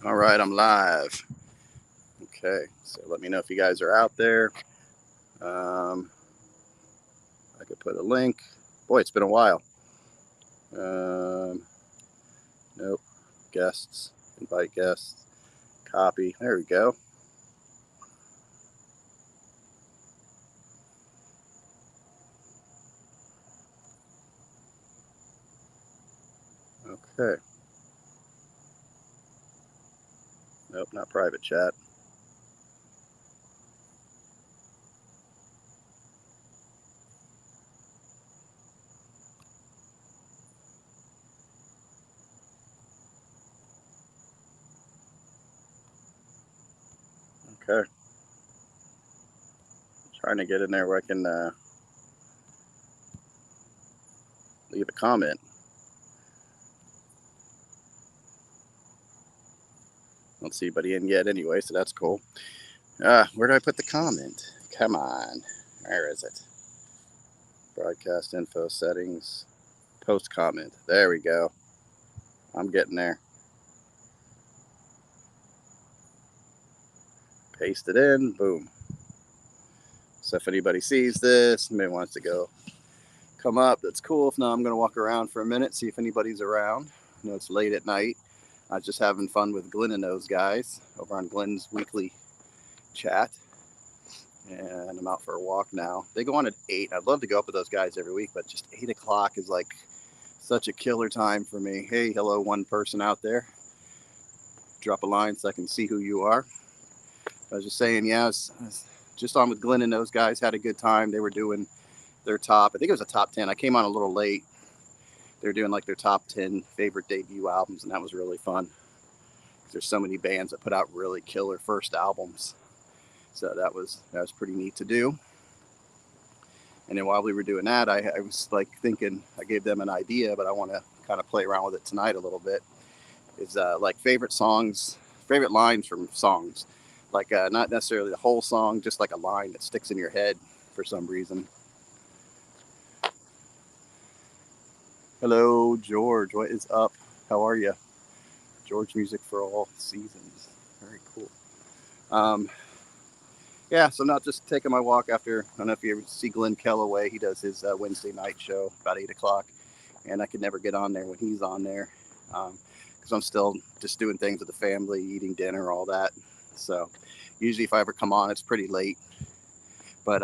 All right, I'm live. Okay, so let me know if you guys are out there. Um, I could put a link. Boy, it's been a while. Um, nope. Guests. Invite guests. Copy. There we go. Okay. Nope, not private chat. Okay. Trying to get in there where I can leave a comment. Don't see anybody in yet anyway, so that's cool. Where do I put the comment? Come on. Where is it? Broadcast info settings. Post comment. There we go. I'm getting there. Paste it in. Boom. So if anybody sees this, maybe wants to go come up, that's cool. If not, I'm going to walk around for a minute, see if anybody's around. I know it's late at night. I was just having fun with Glenn and those guys over on Glenn's weekly chat. And I'm out for a walk now. They go on at 8. I'd love to go up with those guys every week, but just 8 o'clock is like such a killer time for me. Hey, hello, one person out there. Drop a line so I can see who you are. I was just saying, yeah, I was just on with Glenn and those guys. Had a good time. They were doing their top. I think it was a top 10. I came on a little late. They were doing like their top 10 favorite debut albums, and that was really fun. There's so many bands that put out really killer first albums. So that was pretty neat to do. And then while we were doing that, I was like thinking, I gave them an idea, but I want to kind of play around with it tonight a little bit. Is like favorite songs, favorite lines from songs. Like not necessarily the whole song, just like a line that sticks in your head for some reason. Hello, George. What is up? How are you? George Music for All Seasons. Very cool. Um, yeah, so not just taking my walk after. I don't know if you ever see Glenn Kellaway. He does his Wednesday night show about 8 o'clock, and I could never get on there when he's on there because I'm still just doing things with the family, eating dinner, all that. So usually if I ever come on, it's pretty late. But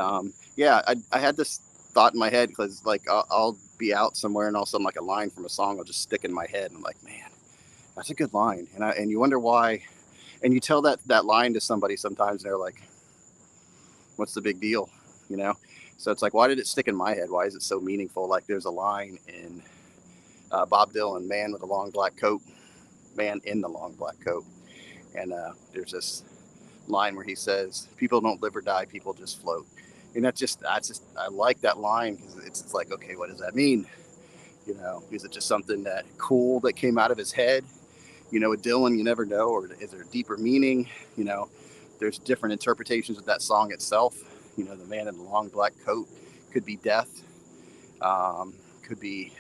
yeah, I had this thought in my head because like I'll be out somewhere and all of a sudden like a line from a song will just stick in my head. And I'm like, man, that's a good line. And you wonder why. And you tell that line to somebody sometimes, and they're like, "What's the big deal?" You know. So it's like, why did it stick in my head? Why is it so meaningful? Like there's a line in Bob Dylan, "Man with a Long Black Coat," "Man in the Long Black Coat," and there's this line where he says, "People don't live or die; people just float." And that's just I like that line because it's like, okay, what does that mean? You know, is it just something that cool that came out of his head? You know, with Dylan, you never know, or is there a deeper meaning? You know, there's different interpretations of that song itself. You know, the man in the long black coat could be death, could be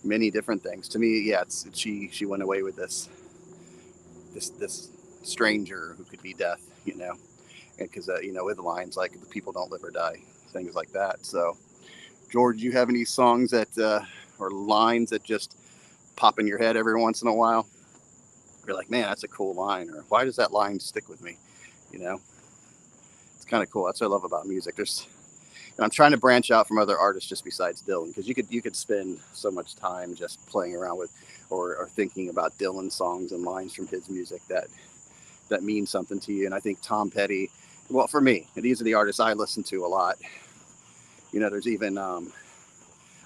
many different things. To me, yeah, she went away with this stranger who could be death. You know, because you know, with lines like "the people don't live or die," things like that. So, George, do you have any songs that or lines that just pop in your head every once in a while? You're like, man, that's a cool line, or why does that line stick with me? You know, it's kind of cool. That's what I love about music. And I'm trying to branch out from other artists just besides Dylan, because you could spend so much time just playing around with or thinking about Dylan songs and lines from his music that mean something to you. And I think Tom Petty, well, for me, these are the artists I listen to a lot. You know, there's even I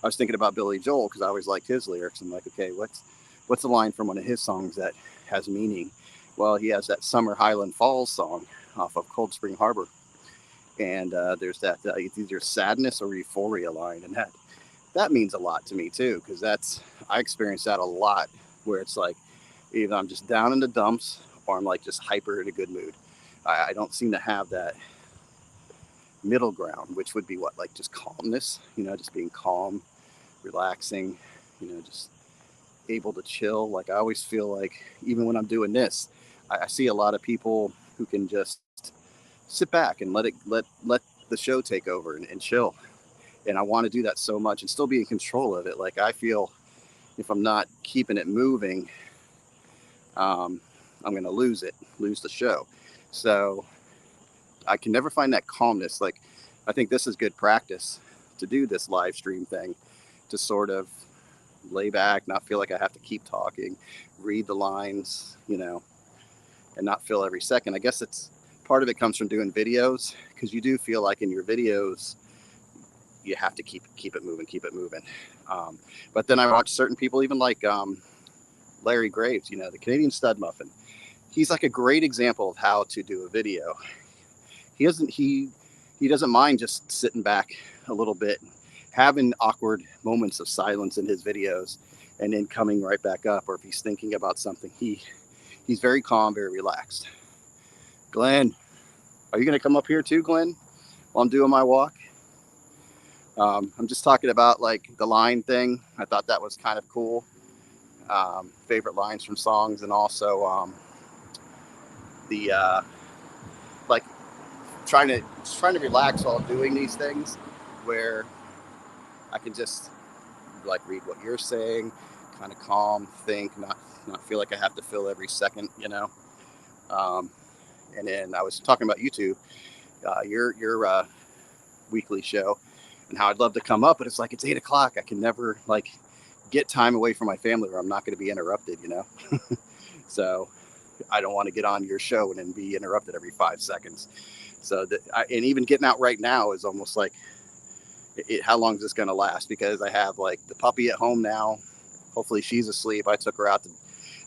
was thinking about Billy Joel because I always liked his lyrics. I'm like, okay, what's a line from one of his songs that has meaning? Well, he has that Summer Highland Falls song off of Cold Spring Harbor, and there's that it's either sadness or euphoria line, and that means a lot to me too because that's I experience that a lot where it's like either I'm just down in the dumps or I'm like just hyper in a good mood. I don't seem to have that middle ground, which would be what like just calmness, you know, just being calm, relaxing, you know, just able to chill. Like I always feel like even when I'm doing this, I see a lot of people who can just sit back and let the show take over and chill. And I want to do that so much and still be in control of it. Like I feel if I'm not keeping it moving, um, I'm going to lose the show. So I can never find that calmness. Like I think this is good practice to do this live stream thing, to sort of lay back, not feel like I have to keep talking, read the lines, and not feel every second. I guess it's part of it comes from doing videos, because you do feel like in your videos you have to keep it moving, keep it moving. But then I watch certain people, even like Larry Graves, the Canadian Stud Muffin. He's like a great example of how to do a video. He doesn't mind just sitting back a little bit, having awkward moments of silence in his videos, and then coming right back up. Or if he's thinking about something, he's very calm, very relaxed. Glenn, are you going to come up here too, Glenn, while I'm doing my walk? I'm just talking about like the line thing. I thought that was kind of cool. Favorite lines from songs, and also the like trying to relax while doing these things, where I can just like read what you're saying, kind of calm, think, not feel like I have to fill every second, and then I was talking about YouTube, your weekly show, and how I'd love to come up, but it's like it's 8:00. I can never like get time away from my family where I'm not going to be interrupted, So I don't want to get on your show and then be interrupted every 5 seconds. So and even getting out right now is almost like, how long is this going to last? Because I have like the puppy at home now. Hopefully she's asleep. I took her out to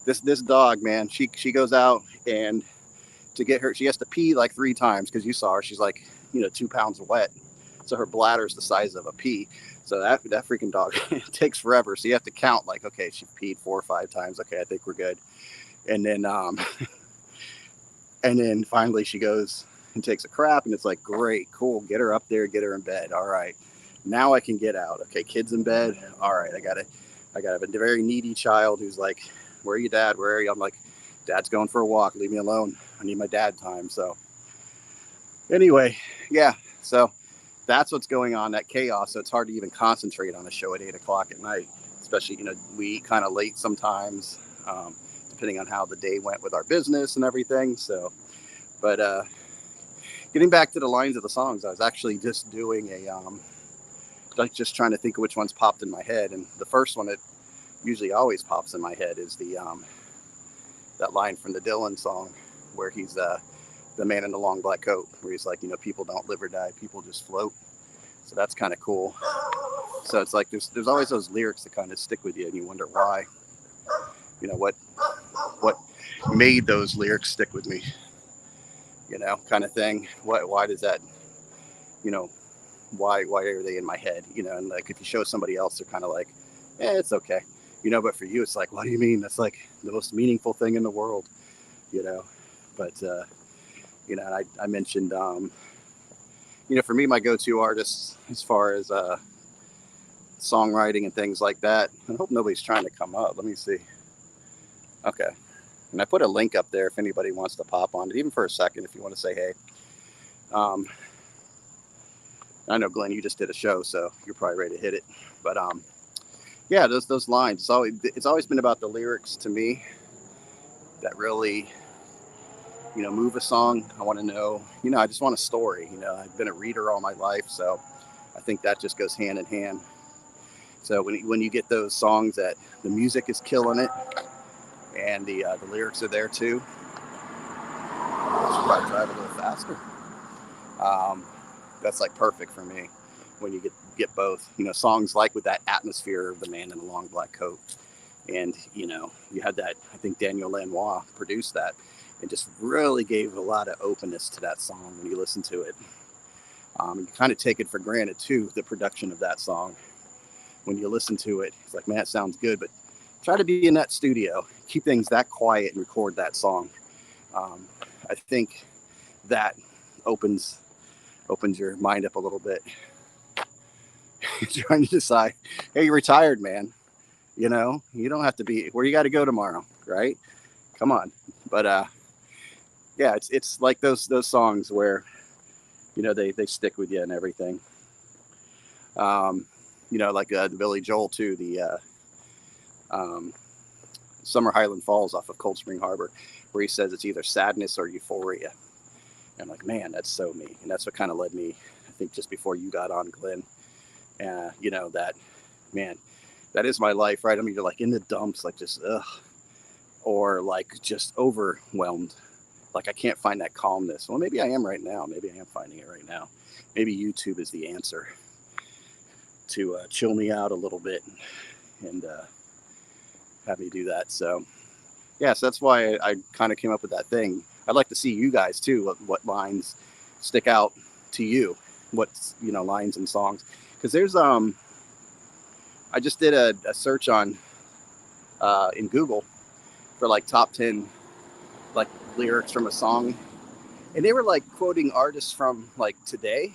this dog, man. She goes out, and to get her, she has to pee like 3 times, because you saw her. She's like 2 pounds wet, so her bladder is the size of a pea. So that freaking dog takes forever. So you have to count like, okay, she peed 4 or 5 times. Okay, I think we're good. And then and then finally she goes and takes a crap, and it's like, great, cool, get her up there, get her in bed. All right, now I can get out. Okay, kids in bed. All right, I gotta have a very needy child who's like, where are you, Dad? Where are you? I'm like, Dad's going for a walk. Leave me alone. I need my dad time. So anyway, yeah. So that's what's going on, that chaos. So it's hard to even concentrate on a show at 8:00 at night, especially, we eat kind of late sometimes, depending on how the day went with our business and everything. So, but getting back to the lines of the songs, I was actually just doing like just trying to think of which ones popped in my head. And the first one that usually always pops in my head is that line from the Dylan song, where he's the man in the long black coat, where he's like, people don't live or die, people just float. So that's kind of cool. So it's like there's always those lyrics that kind of stick with you, and you wonder why. What made those lyrics stick with me, kind of thing. Why does that, why are they in my head? And like if you show somebody else, they're kind of like, it's okay. But for you, it's like, what do you mean? That's like the most meaningful thing in the world, But and I mentioned, for me, my go-to artists as far as songwriting and things like that. I hope nobody's trying to come up. Let me see. Okay. And I put a link up there if anybody wants to pop on it, even for a second, if you want to say hey. I know, Glenn, you just did a show, so you're probably ready to hit it. But yeah, those lines. It's always been about the lyrics to me that really, move a song. I want to know, I just want a story. I've been a reader all my life, so I think that just goes hand in hand. So when you get those songs that the music is killing it, and the lyrics are there too, I should probably drive a little faster. That's like perfect for me when you get both. Songs like with that atmosphere of the man in the long black coat, and you had that. I think Daniel Lanois produced that, and just really gave a lot of openness to that song when you listen to it. You kind of take it for granted too, the production of that song. When you listen to it, it's like, man, it sounds good, but try to be in that studio, keep things that quiet, and record that song. I think that opens your mind up a little bit. Trying to decide, hey, you're retired, man. You don't have to be where you got to go tomorrow, right? Come on. But yeah, it's like those songs where they stick with you and everything. Um, like the Billy Joel too, the um, Summer Highland Falls off of Cold Spring Harbor, where he says it's either sadness or euphoria. And I'm like, man, that's so me, and that's what kind of led me, I think, just before you got on, Glenn. That man, that is my life, right? I mean, you're like in the dumps, like just ugh, or like just overwhelmed. Like I can't find that calmness. Well, maybe I am right now. Maybe I am finding it right now. Maybe YouTube is the answer to chill me out a little bit and have me do that. So, yeah, so that's why I kind of came up with that thing. I'd like to see you guys too. What lines stick out to you? What lines and songs? Because there's I just did a search on in Google for like top 10 like lyrics from a song, and they were like quoting artists from like today's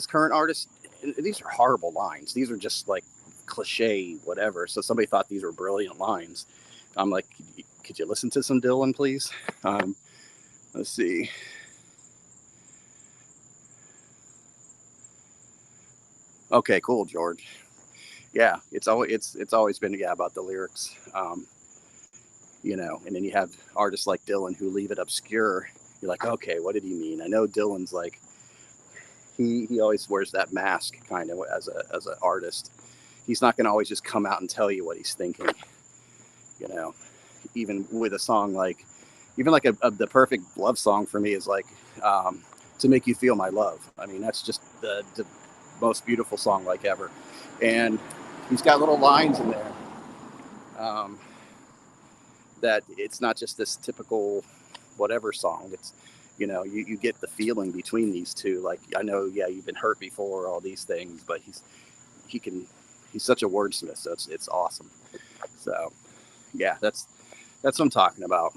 current artists. And these are horrible lines. These are just like cliche whatever. So somebody thought these were brilliant lines. I'm like, could you listen to some Dylan, please? Let's see. Okay, cool, George. Yeah, it's always been about the lyrics. And then you have artists like Dylan who leave it obscure. You're like, okay, what did he mean? I know Dylan's like he always wears that mask kind of as an artist. He's not going to always just come out and tell you what he's thinking. Even with a song like, even like the perfect love song for me is like To Make You Feel My Love. I mean, that's just the most beautiful song like ever. And he's got little lines in there that it's not just this typical whatever song. It's, you get the feeling between these two. Like, I know, yeah, you've been hurt before, all these things, but he's such a wordsmith. So it's awesome. So yeah, that's what I'm talking about.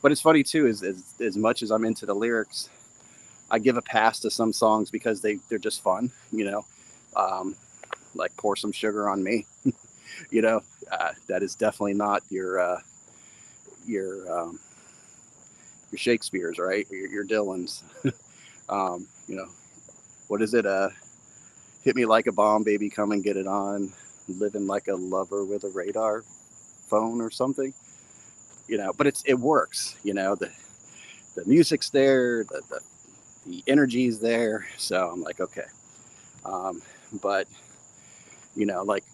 But it's funny too, is as much as I'm into the lyrics, I give a pass to some songs because they're just fun, like Pour Some Sugar on Me. That is definitely not your Shakespeare's, right? Your Dylan's. You know, what is it? Hit Me Like a Bomb, Baby, Come and Get It On. Living Like a Lover with a Radar Phone or something. But it works. The music's there, the energy's there. So I'm like, okay. But like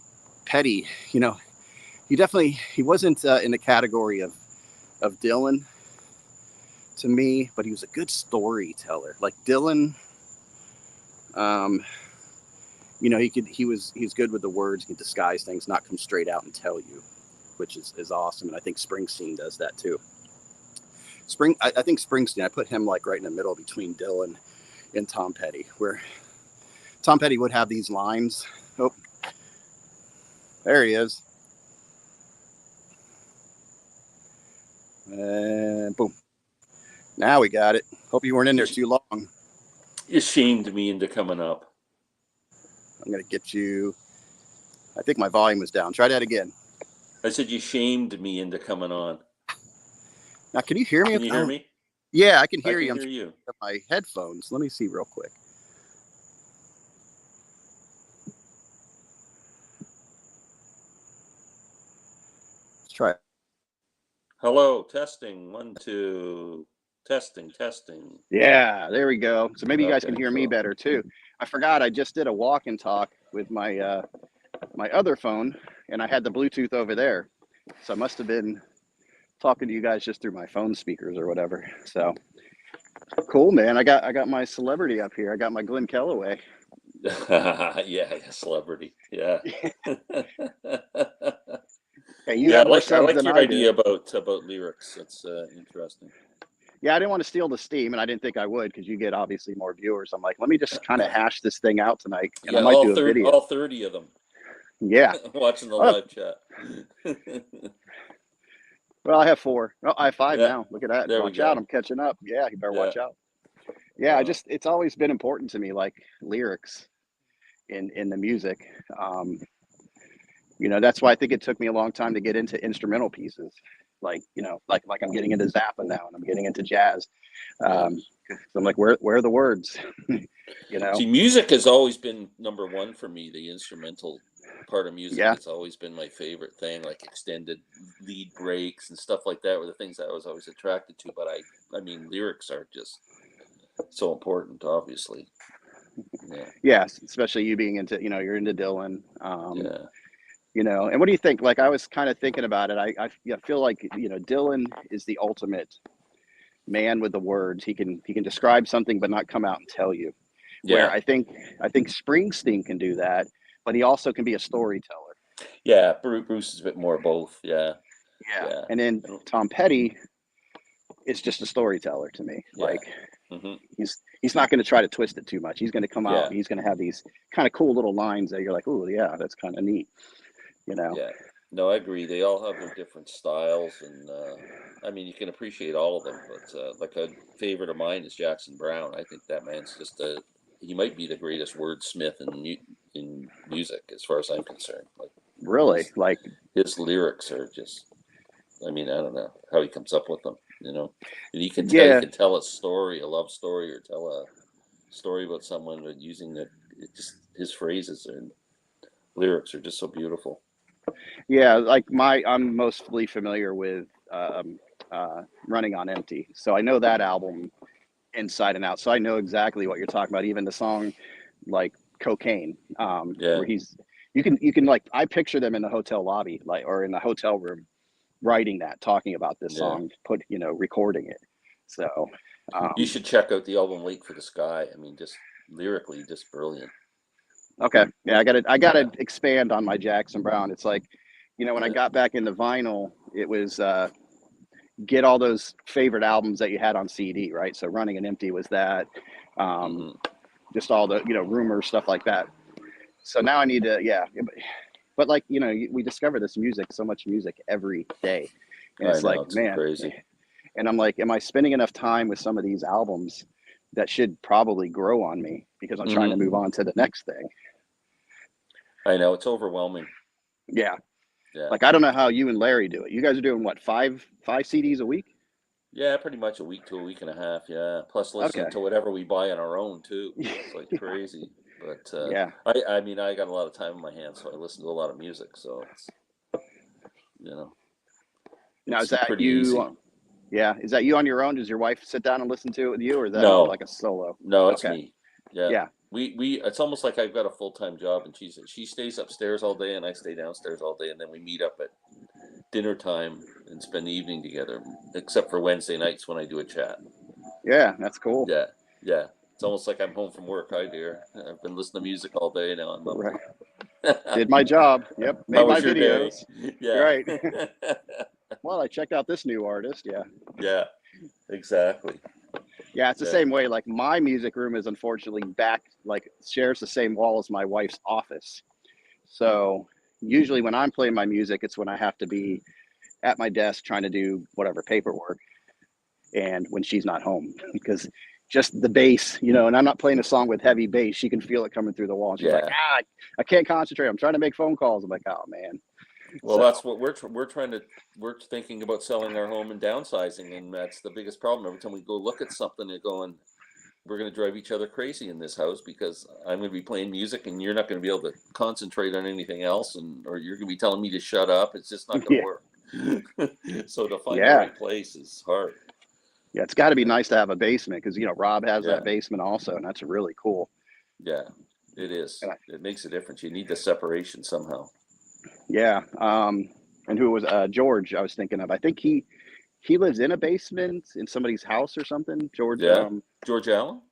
Petty, he wasn't in the category of Dylan to me, but he was a good storyteller. Like Dylan, he's good with the words. He can disguise things, not come straight out and tell you, which is awesome. And I think Springsteen does that too. I think Springsteen, I put him like right in the middle between Dylan and Tom Petty, where Tom Petty would have these lines. Oh, there he is. And boom. Now we got it. Hope you weren't in there too long. You shamed me into coming up. I'm going to get you. I think my volume was down. Try that again. I said you shamed me into coming on. Now, can you hear me? Can you hear me? Yeah, I can hear you. I can hear you. My headphones. Let me see real quick. Let's try it. Hello, testing. 1, 2. Testing. Yeah, there we go. So maybe you guys can hear me better too. I forgot I just did a walk and talk with my my other phone, and I had the Bluetooth over there. So I must have been talking to you guys just through my phone speakers or whatever. So cool, man. I got my celebrity up here. I got my Glenn Kellaway. Yeah, celebrity. Yeah. Hey, you have more subs than your idea about lyrics. It's interesting. Yeah, I didn't want to steal the steam, and I didn't think I would because you get obviously more viewers. I'm like, let me just kind of hash this thing out tonight, and I might do a video. All 30 of them. Yeah. Watching the live chat. Well, I have 4. Oh, I have 5 now. Look at that. There watch out. I'm catching up. Yeah, you better watch out. Yeah, it's always been important to me, like lyrics in the music. That's why I think it took me a long time to get into instrumental pieces. Like, like I'm getting into Zappa now and I'm getting into jazz. Yeah. So I'm like, where are the words? See, music has always been number one for me. The instrumental part of music Yeah. has always been my favorite thing, like extended lead breaks and stuff like that were the things I was always attracted to. But I mean, lyrics are just so important, obviously. Yeah. Yes, especially you being into, you're into Dylan. Yeah. And what do you think? Like, I was kind of thinking about it. I feel like, Dylan is the ultimate man with the words. He can describe something but not come out and tell you. Where Yeah. I think Springsteen can do that, but he also can be a storyteller. Yeah. Bruce is a bit more both. Yeah. Yeah. Yeah. And then Tom Petty is just a storyteller to me. Yeah. Like, Hmm. he's not going to try to twist it too much. He's going to come out Yeah. and he's going to have these kind of cool little lines that you're like, oh yeah, that's kind of neat. Yeah. No, I agree. They all have their different styles, and I mean, you can appreciate all of them. But like a favorite of mine is Jackson Brown. I think that man's just he might be the greatest wordsmith in music, as far as I'm concerned. Like, Really, his, like, his lyrics are just. I mean, I don't know how he comes up with them. And he yeah, can tell a story, a love story, or tell a story about someone, but using just his phrases and lyrics are just so beautiful. yeah. Like, I'm mostly familiar with Running on Empty, so I know that album inside and out. So I know exactly what you're talking about. Even the song, like Cocaine, Yeah. where you can like, I picture them in the hotel lobby, like, or in the hotel room, writing that, talking about this Yeah. song, recording it. So, You should check out the album Wait for the Sky. I mean, just lyrically, just brilliant. okay, yeah, I gotta Yeah. expand on my Jackson Brown. It's like, when I Yeah. got back into vinyl, it was get all those favorite albums that you had on CD, right? So Running and Empty was that, um, Hmm. just all the rumors, stuff like that. So now I need to, yeah, but like, we discover this music, so much music every day, and I it's like, know, it's man, crazy. and I'm like, am I spending enough time with some of these albums that should probably grow on me because I'm trying to Hmm. move on to the next thing? I know, it's overwhelming. Yeah. Yeah. Like, I don't know how you and Larry do it. You guys are doing what, five CDs a week? Yeah, pretty much a week to a week and a half. Yeah. Plus Okay. listening to whatever we buy on our own too. It's like crazy. But Yeah. I mean, I got a lot of time in my hands, so I listen to a lot of music. So you know, Now, is it's that pretty easy. you? Yeah. Is that you on your own? Does your wife sit down and listen to it with you, or is that more No, like a solo? no, it's Okay. me. Yeah. Yeah. We it's almost like I've got a full-time job, and she stays upstairs all day and I stay downstairs all day, and then we meet up at dinner time and spend the evening together, except for Wednesday nights when I do a chat. Yeah. That's cool. Yeah. Yeah. It's almost like I'm home from work. Hi, dear. I've been listening to music all day. Now I'm up Right. to. Did my job. Yep. Made How my was your day? videos. Yeah. Right. Well, I checked out this new artist. Yeah. Yeah. Exactly. Yeah, it's the Yeah. same way. Like, my music room is unfortunately back, like, shares the same wall as my wife's office. So usually when I'm playing my music, it's when I have to be at my desk trying to do whatever paperwork, and when she's not home, because just the bass, and I'm not playing a song with heavy bass, she can feel it coming through the wall. She's like, Yeah. I can't concentrate. I'm trying to make phone calls. I'm like, oh man. Well, So that's what we're trying to. We're thinking about selling our home and downsizing, and that's the biggest problem. Every time we go look at something, they're going, we're going to drive each other crazy in this house because I'm going to be playing music and you're not going to be able to concentrate on anything else, or you're going to be telling me to shut up. It's just not going to yeah, work. So to find the yeah, right place is hard. yeah. It's got to be Yeah, nice to have a basement, because Rob has that yeah, basement also, and that's really cool. yeah. It is. And It makes a difference. You need the separation somehow. yeah. And who was George? I was thinking of. I think he lives in a basement in somebody's house or something. George. Yeah, George Allen.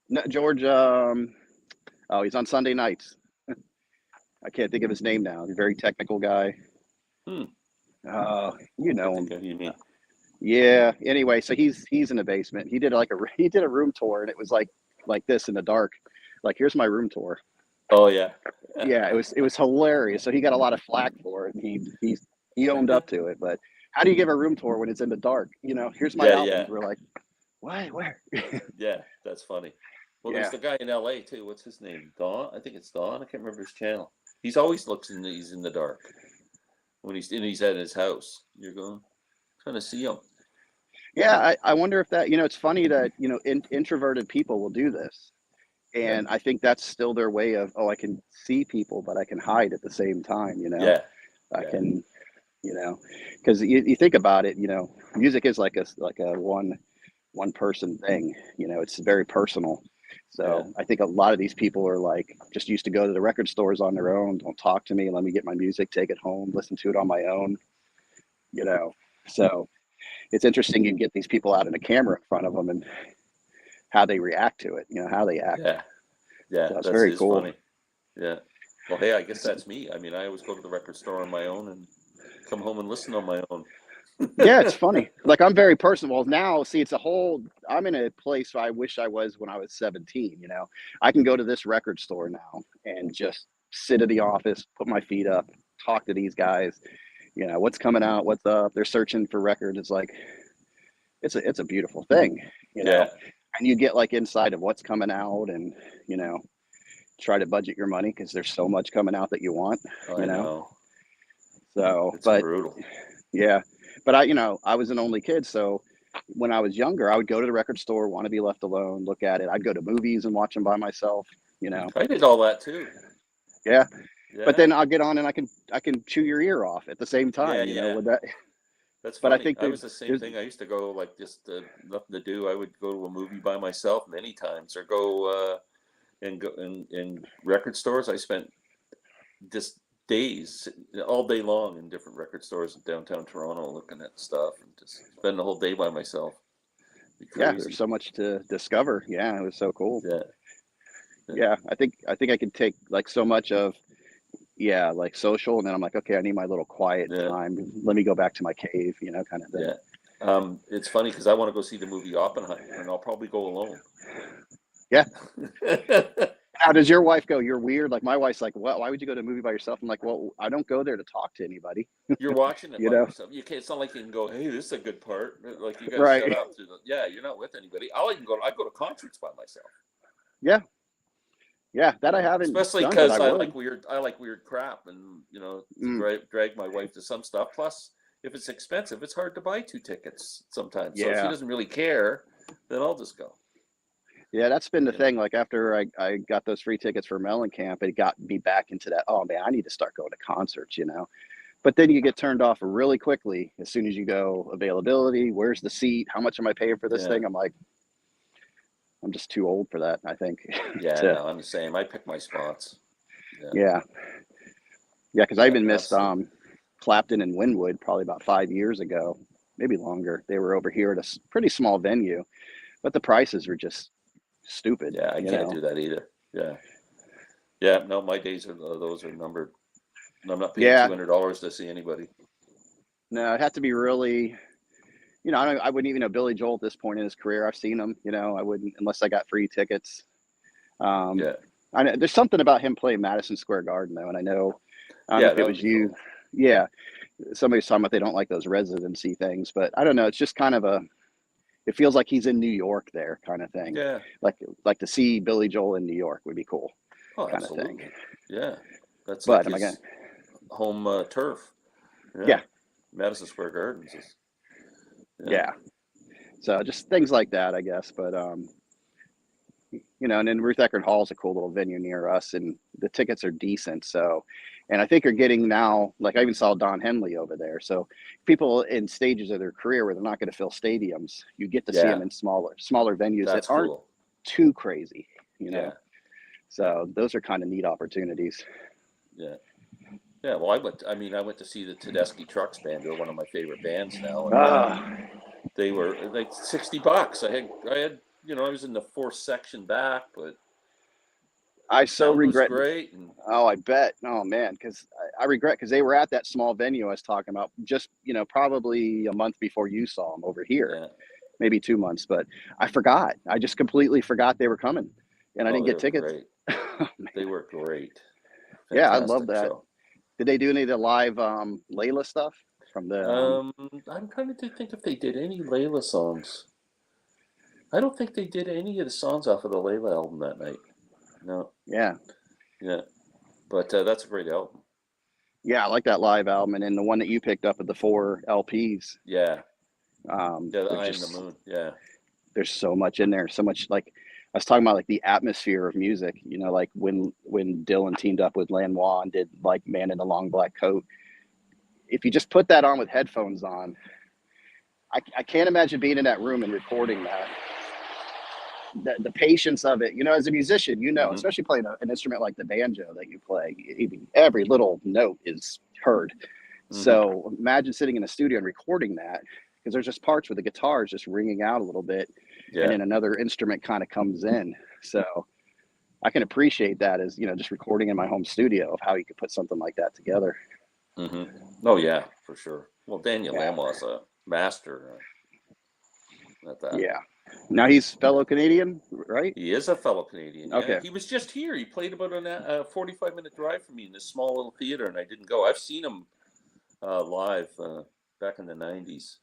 No, George. Oh, he's on Sunday nights. I can't think of his name now. He's a very technical guy. Hmm. You I know think him. of you mean. Yeah. Anyway, so he's in the basement. He did he did a room tour, and it was like this in the dark. Like, here's my room tour. Oh yeah. Yeah, it was hilarious. So he got a lot of flack for it, and he owned up to it. But how do you give a room tour when it's in the dark? Here's my Yeah, albums. yeah, We're like, why, where? yeah. That's funny. Well, there's Yeah. the guy in L.A. too. What's his name? Don. I think it's Don. I can't remember his channel. He's always looks in. He's in the dark when he's at his house. You're going trying to see him. Yeah, I wonder if that, it's funny that, introverted people will do this. Yeah, And I think that's still their way of, oh, I can see people, but I can hide at the same time. yeah, I yeah, can, because you think about it, music is like a one person thing, it's very personal. yeah, So I think a lot of these people are like just used to go to the record stores on their own. Don't talk to me. Let me get my music, take it home, listen to it on my own, you know. So it's interesting you get these people out in a camera in front of them and how they react to it, how they act. yeah, yeah. So it's That's very is cool. funny. Yeah. Well, hey, I guess that's me. I mean, I always go to the record store on my own and come home and listen on my own. Yeah, it's funny. Like I'm very personal. Well, now, see, I'm in a place where I wish I was when I was 17. I can go to this record store now and just sit at the office, put my feet up, talk to these guys, what's coming out, what's up. They're searching for records. It's like, it's a beautiful thing. Yeah, And you get like inside of what's coming out and, you know, try to budget your money because there's so much coming out that you want, I you know. know. So, It's but brutal. yeah, but I was an only kid, so when I was younger, I would go to the record store, want to be left alone, look at it. I'd go to movies and watch them by myself. I did all that too. Yeah, but Yeah, then I'll get on and I can chew your ear off at the same yeah, time, yeah. with that. That's But I funny. think I was the same there's thing. I used to go like just nothing to do. I would go to a movie by myself many times, or go in record stores. I spent just days, all day long, in different record stores in downtown Toronto, looking at stuff and just spend the whole day by myself. Be yeah, there's crazy. so much to discover. Yeah, it was so cool. Yeah, yeah, Yeah, I think I could take like so much of, yeah, like social, and then I'm like, okay, I need my little quiet yeah, time. Let me go back to my cave, kind of thing. yeah. It's funny because I want to go see the movie Oppenheimer, and I'll probably go alone. Yeah. How does your wife go? You're weird. Like my wife's like, what? Why would you go to a movie by yourself? I'm like, well, I don't go there to talk to anybody. You're watching it You by know? yourself. You can't. It's not like you can go, "Hey, this is a good part." Like you got to shut Right. up to the. Yeah, you're not with anybody. I'll even go. I go to concerts by myself. Yeah. Yeah. That I haven't Especially done, but I because would. I like weird crap, and to Mm, drag my wife to some stuff. Plus, if it's expensive, it's hard to buy 2 tickets sometimes. So if she yeah. doesn't really care, then I'll just go. Yeah. That's been the You know. thing. Like after I got those free tickets for Mellencamp, it got me back into that. Oh man, I need to start going to concerts. But then you get turned off really quickly as soon as you go availability. Where's the seat? How much am I paying for this Yeah. thing? I'm like, I'm just too old for that, I think. Yeah. to No, I'm the same. I pick my spots. Yeah. Yeah. Yeah, because I Yeah. even missed Absolutely. Clapton and Winwood probably about 5 years ago, maybe longer. They were over here at a pretty small venue, but the prices were just stupid, Yeah. I you can't know. do that either. Yeah. Yeah. No, my days are those are numbered. I'm not paying Yeah, $200 to see anybody. no, it had to be really, I wouldn't even know Billy Joel at this point in his career. I've seen him. I wouldn't unless I got free tickets. Um, Yeah. I know there's something about him playing Madison Square Garden though, and I don't know Yeah. if it That would was be you. cool. Yeah, somebody's talking about they don't like those residency things, but I don't know. It's just kind of it feels like he's in New York there kind of thing. Yeah. Like to see Billy Joel in New York would be cool Oh, kind of thing. absolutely. Yeah. That's like But am I gonna? his home turf. Yeah. Yeah, Madison Square Gardens is. Yeah. yeah. So just things like that, I guess. But and then Ruth Eckerd Hall is a cool little venue near us, and the tickets are decent. So, and I think are getting now. Like I even saw Don Henley over there. So people in stages of their career where they're not going to fill stadiums, you get to see them Yeah. in smaller venues that That's aren't cool. too crazy. You know. Yeah. Yeah. So those are kind of neat opportunities. Yeah. Yeah. Well, I went to see the Tedeschi Trucks Band. They're one of my favorite bands now, and Ah, they were like $60. I was in the fourth section back, but I so sound was regret. great, and Oh, I bet. Oh man, because I regret because they were at that small venue I was talking about. Just probably a month before you saw them over here, yeah. maybe 2 months. But I forgot. I just completely forgot they were coming, and I Oh, didn't they get were tickets. great. They were great. Yeah, I love Fantastic that. show. Did they do any of the live Layla stuff from the? I'm trying to think if they did any Layla songs. I don't think they did any of the songs off of the Layla album that night. No. Yeah, Yeah. But that's a great album. Yeah, I like that live album, and then the one that you picked up at the 4 LPs. Yeah, Yeah, the Eye in the Moon. Yeah, there's so much in there, so much like I was talking about, like the atmosphere of music. Like when Dylan teamed up with Lanois and did like Man in the Long Black Coat. If you just put that on with headphones on, I can't imagine being in that room and recording that. The patience of it, as a musician, hmm especially playing an instrument like the banjo that you play, every little note is heard. hmm So imagine sitting in a studio and recording that, because there's just parts where the guitar is just ringing out a little bit, and yeah. then another instrument kind of comes in. So I can appreciate that as just recording in my home studio of how you could put something like that together. hmm Oh yeah, for sure. Well, Daniel Yeah, Lanois a master at that. yeah. Now he's fellow Canadian, right? He is a fellow Canadian. Yeah, Okay. he was just here. He played about a 45-minute drive from me in this small little theater, and I didn't go. I've seen him live back in the '90s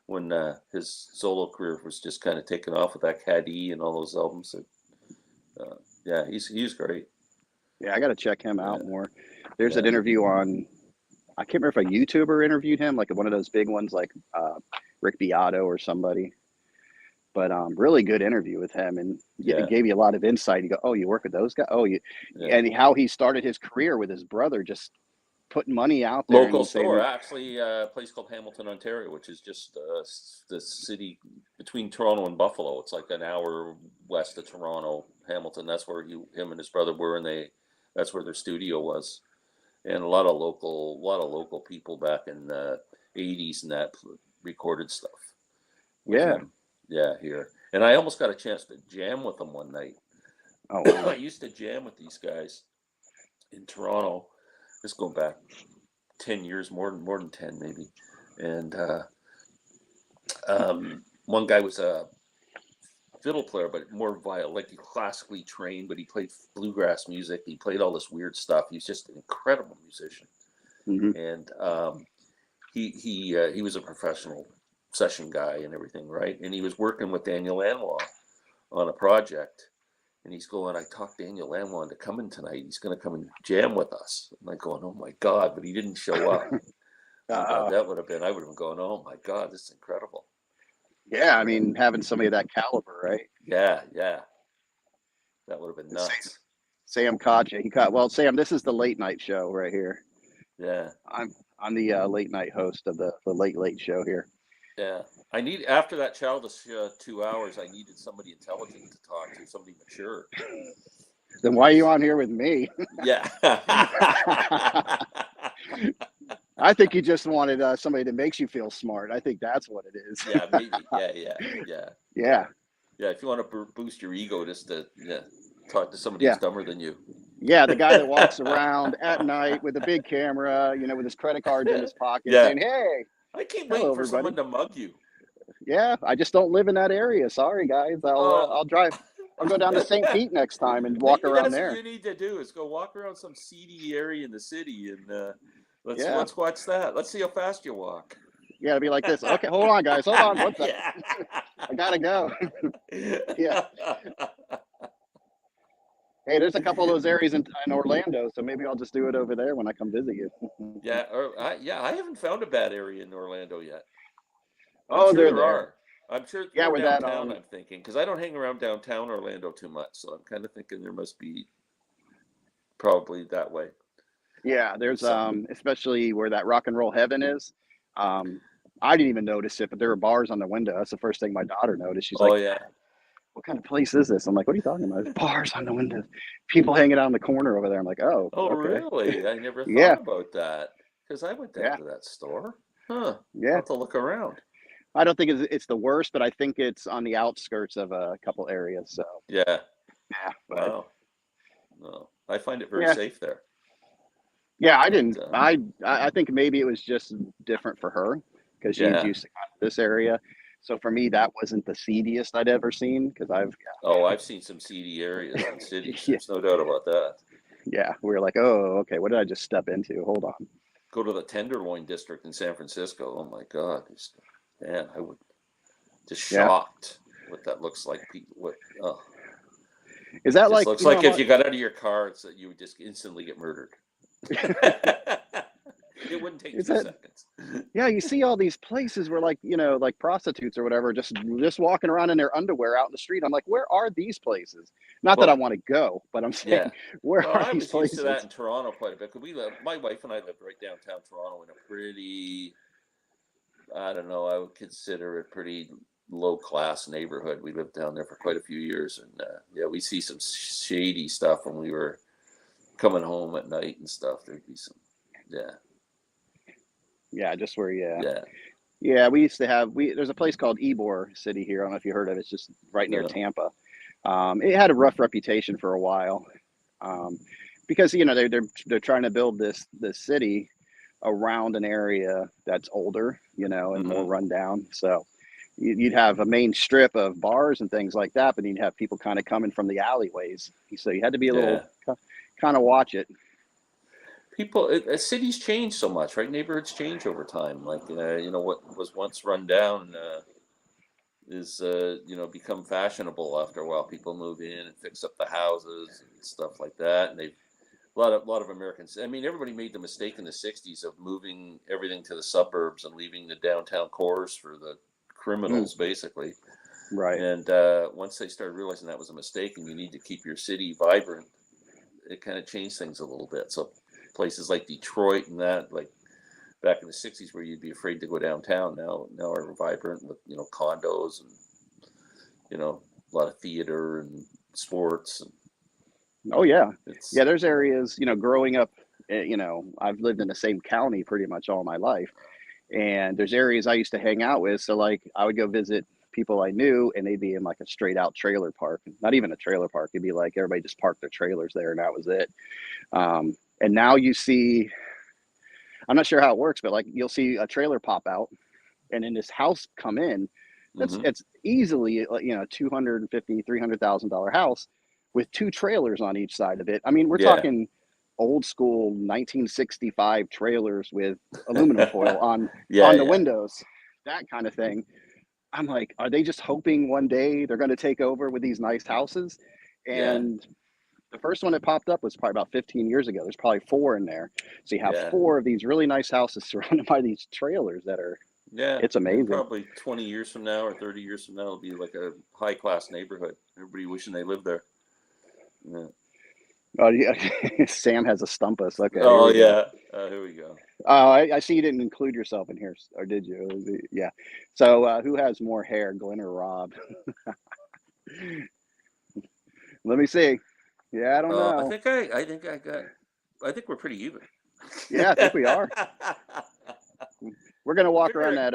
when his solo career was just kind of taking off with that Caddy and all those albums. Yeah, he's great. Yeah, I got to check him Yeah, out more. There's an yeah, interview on, I can't remember if a YouTuber interviewed him, like one of those big ones, like Rick Beato or somebody. But really good interview with him, and it yeah, gave you a lot of insight. You go, oh, you work with those guys? Oh, yeah. and how he started his career with his brother, just putting money out there Local and store, saying, actually, a place called Hamilton, Ontario, which is just the city between Toronto and Buffalo. It's like an hour west of Toronto, Hamilton. That's where him and his brother were, and that's where their studio was. And a lot of local people back in the '80s and that recorded stuff with yeah, him. Yeah, here. And I almost got a chance to jam with them one night. oh, I used to jam with these guys in Toronto. Just going back 10 years, more than 10 maybe. And one guy was a fiddle player, but more like classically trained, but he played bluegrass music. He played all this weird stuff. He's just an incredible musician. hmm And he was a professional session guy and everything, right? And he was working with Daniel Lanois on a project. And he's going, I talked Daniel Lanois into coming tonight. He's going to come and jam with us. I'm like going, oh my God, but he didn't show up. Oh God, I would have been going, oh my God, this is incredible. yeah. I Yeah, mean, having somebody of that caliber, right? yeah, yeah. That would have been Sam, nuts. Sam Kacha, well, Sam, this is the late night show right here. Yeah, I'm the late night host of the late late show here. yeah. After that childish 2 hours, I needed somebody intelligent to talk to, somebody mature. Then why are you on here with me? Yeah. I think you just wanted somebody that makes you feel smart. I think that's what it is. Yeah, maybe. Yeah. Yeah. Yeah, if you want to boost your ego, just to talk to somebody Yeah. who's dumber than you. Yeah, the guy that walks around at night with a big camera, with his credit cards in his pocket, Yeah. saying, "Hey, I keep hello, waiting for everybody." someone to mug you. Yeah, I just don't live in that area. Sorry, guys. I'll drive. I'll go down to St. Pete next time and walk Maybe around that's there. what you need to do is go walk around some seedy area in the city and Yeah. let's watch that. Let's see how fast you walk. Yeah, it'll be like this. Okay, hold on, guys. Hold on. What's that? Yeah. I gotta go. Yeah. Hey, there's a couple of those areas in Orlando, so maybe I'll just do it over there when I come visit you. Yeah, I haven't found a bad area in Orlando yet. I'm Oh, sure they're there there. are. I'm sure Yeah, more with that downtown, I'm thinking, because I don't hang around downtown Orlando too much, so I'm kind of thinking there must be probably that way. yeah, there's Something. especially where that Rock and Roll Heaven is. I didn't even notice it, but there were bars on the window. That's the first thing my daughter noticed. She's Oh like, yeah. "What kind of place is this?" I'm like, "What are you talking about? There's bars on the windows, people hanging out in the corner over there." I'm like, "Oh, Oh okay, really? I never yeah, thought about that because I went down yeah, to that store. Huh. I'll yeah." have to look around. I don't think it's the worst, but I think it's on the outskirts of a couple areas. So Yeah. yeah, but Wow. No, I find it very yeah, safe there. yeah. I But didn't. I think maybe it was just different for her because she's yeah. used to kind of this area. So for me, that wasn't the seediest I'd ever seen because Oh, I've seen some seedy areas in cities. yeah, There's no doubt about that. yeah, we were like, oh, okay, what did I just step into? Hold on. Go to the Tenderloin district in San Francisco. Oh my God, man, I would just Yeah, shocked what that looks like. People, what? Oh Is that Just like, looks you know, like if you got out of your car, it's that you would just instantly get murdered. It wouldn't take is 2 that, seconds. yeah, you see all these places where like, you know, like prostitutes or whatever, just walking around in their underwear out in the street. I'm like, where are these places? Not that I Well, want to go, but I'm saying, yeah. where Well, are I these was used to that places? in Toronto quite a bit because we live. My wife and I lived right downtown Toronto in a pretty, I don't know, I would consider it pretty low class neighborhood. We lived down there for quite a few years, and yeah, we see some shady stuff when we were coming home at night and stuff. There'd be some, yeah, Yeah, just where, yeah. yeah, Yeah, we used to have, there's a place called Ybor City here. I don't know if you heard of it. It's just right near no, Tampa. It had a rough reputation for a while. Um, because you know they're trying to build this city around an area that's older, you know, and more hmm, rundown. So you'd have a main strip of bars and things like that, but you'd have people kind of coming from the alleyways. So you had to be a little yeah. kind of watch it. People, cities change so much, right? Neighborhoods change over time. Like, you know, what was once run down is, you know, become fashionable after a while. People move in and fix up the houses and stuff like that. And they've a lot of Americans. I mean, everybody made the mistake in the '60s of moving everything to the suburbs and leaving the downtown cores for the Mm, criminals, basically. right. And once they started realizing that was a mistake, and you need to keep your city vibrant, it kind of changed things a little bit. So places like Detroit and that, like back in the '60s, where you'd be afraid to go downtown, now are vibrant with, you know, condos and, you know, a lot of theater and sports. And Oh yeah, it's yeah. There's areas, you know, growing up. You know, I've lived in the same county pretty much all my life, and there's areas I used to hang out with. So like I would go visit people I knew, and they'd be in like a straight out trailer park. Not even a trailer park. It'd be like everybody just parked their trailers there, and that was it. And now you see, I'm not sure how it works, but like you'll see a trailer pop out, and then this house come in. That's hmm, it's easily you know 250 $300,000 house with two trailers on each side of it. I mean, we're yeah, talking old school 1965 trailers with aluminum foil yeah, on the yeah, windows, that kind of thing. I'm like, are they just hoping one day they're going to take over with these nice houses? yeah, And the first one that popped up was probably about 15 years ago. There's probably four in there. So you have yeah. four of these really nice houses surrounded by these trailers that are, Yeah, it's and amazing. probably 20 years from now or 30 years from now, it'll be like a high class neighborhood. Everybody wishing they lived there. Yeah. Oh, yeah. Sam has a stump us. Okay, here Oh we go. yeah. Here we go. Oh, I see you didn't include yourself in here, or did you? Yeah. So, who has more hair, Glenn or Rob? Let me see. Yeah, I don't I know. think I think we're pretty even. Yeah, I think we are. We're gonna I walk around figure. that.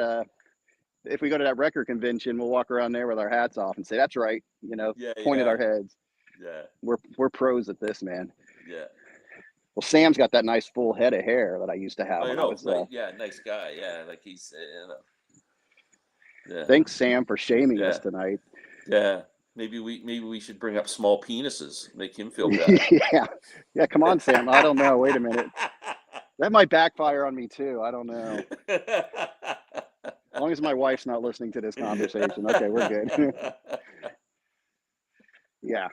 If we go to that record convention, we'll walk around there with our hats off and say, "That's right." You know, Yeah, point at yeah, our heads. yeah, We're pros at this, man. yeah. Well, Sam's got that nice full head of hair that I used to have I when I know. was. Nice, yeah, nice guy. Yeah, like he's, you know, yeah, Thanks, Sam, for shaming us yeah, tonight. yeah. Maybe we should bring up small penises, make him feel bad. Yeah, yeah. Come on, Sam. I don't know. Wait a minute. That might backfire on me too. I don't know. As long as my wife's not listening to this conversation, okay, we're good. Yeah,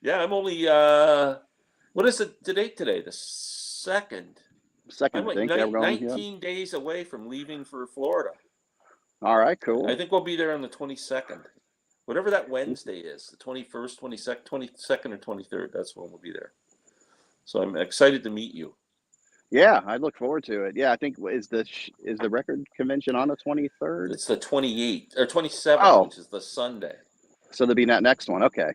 Yeah, I'm only what is the date today? The second. I'm second, I like think. Yeah, we're going. Yeah. 19 days away from leaving for Florida. All right, I cool. think we'll be there on the 22nd. Whatever that Wednesday is, the 21st, 22nd, 22nd or 23rd, that's when we'll be there. So I'm excited to meet you. Yeah, I look forward to it. Yeah, I think is the record convention on the 23rd? It's the 28th or 27th, Oh, which is the Sunday. so there'll be that next one. Okay,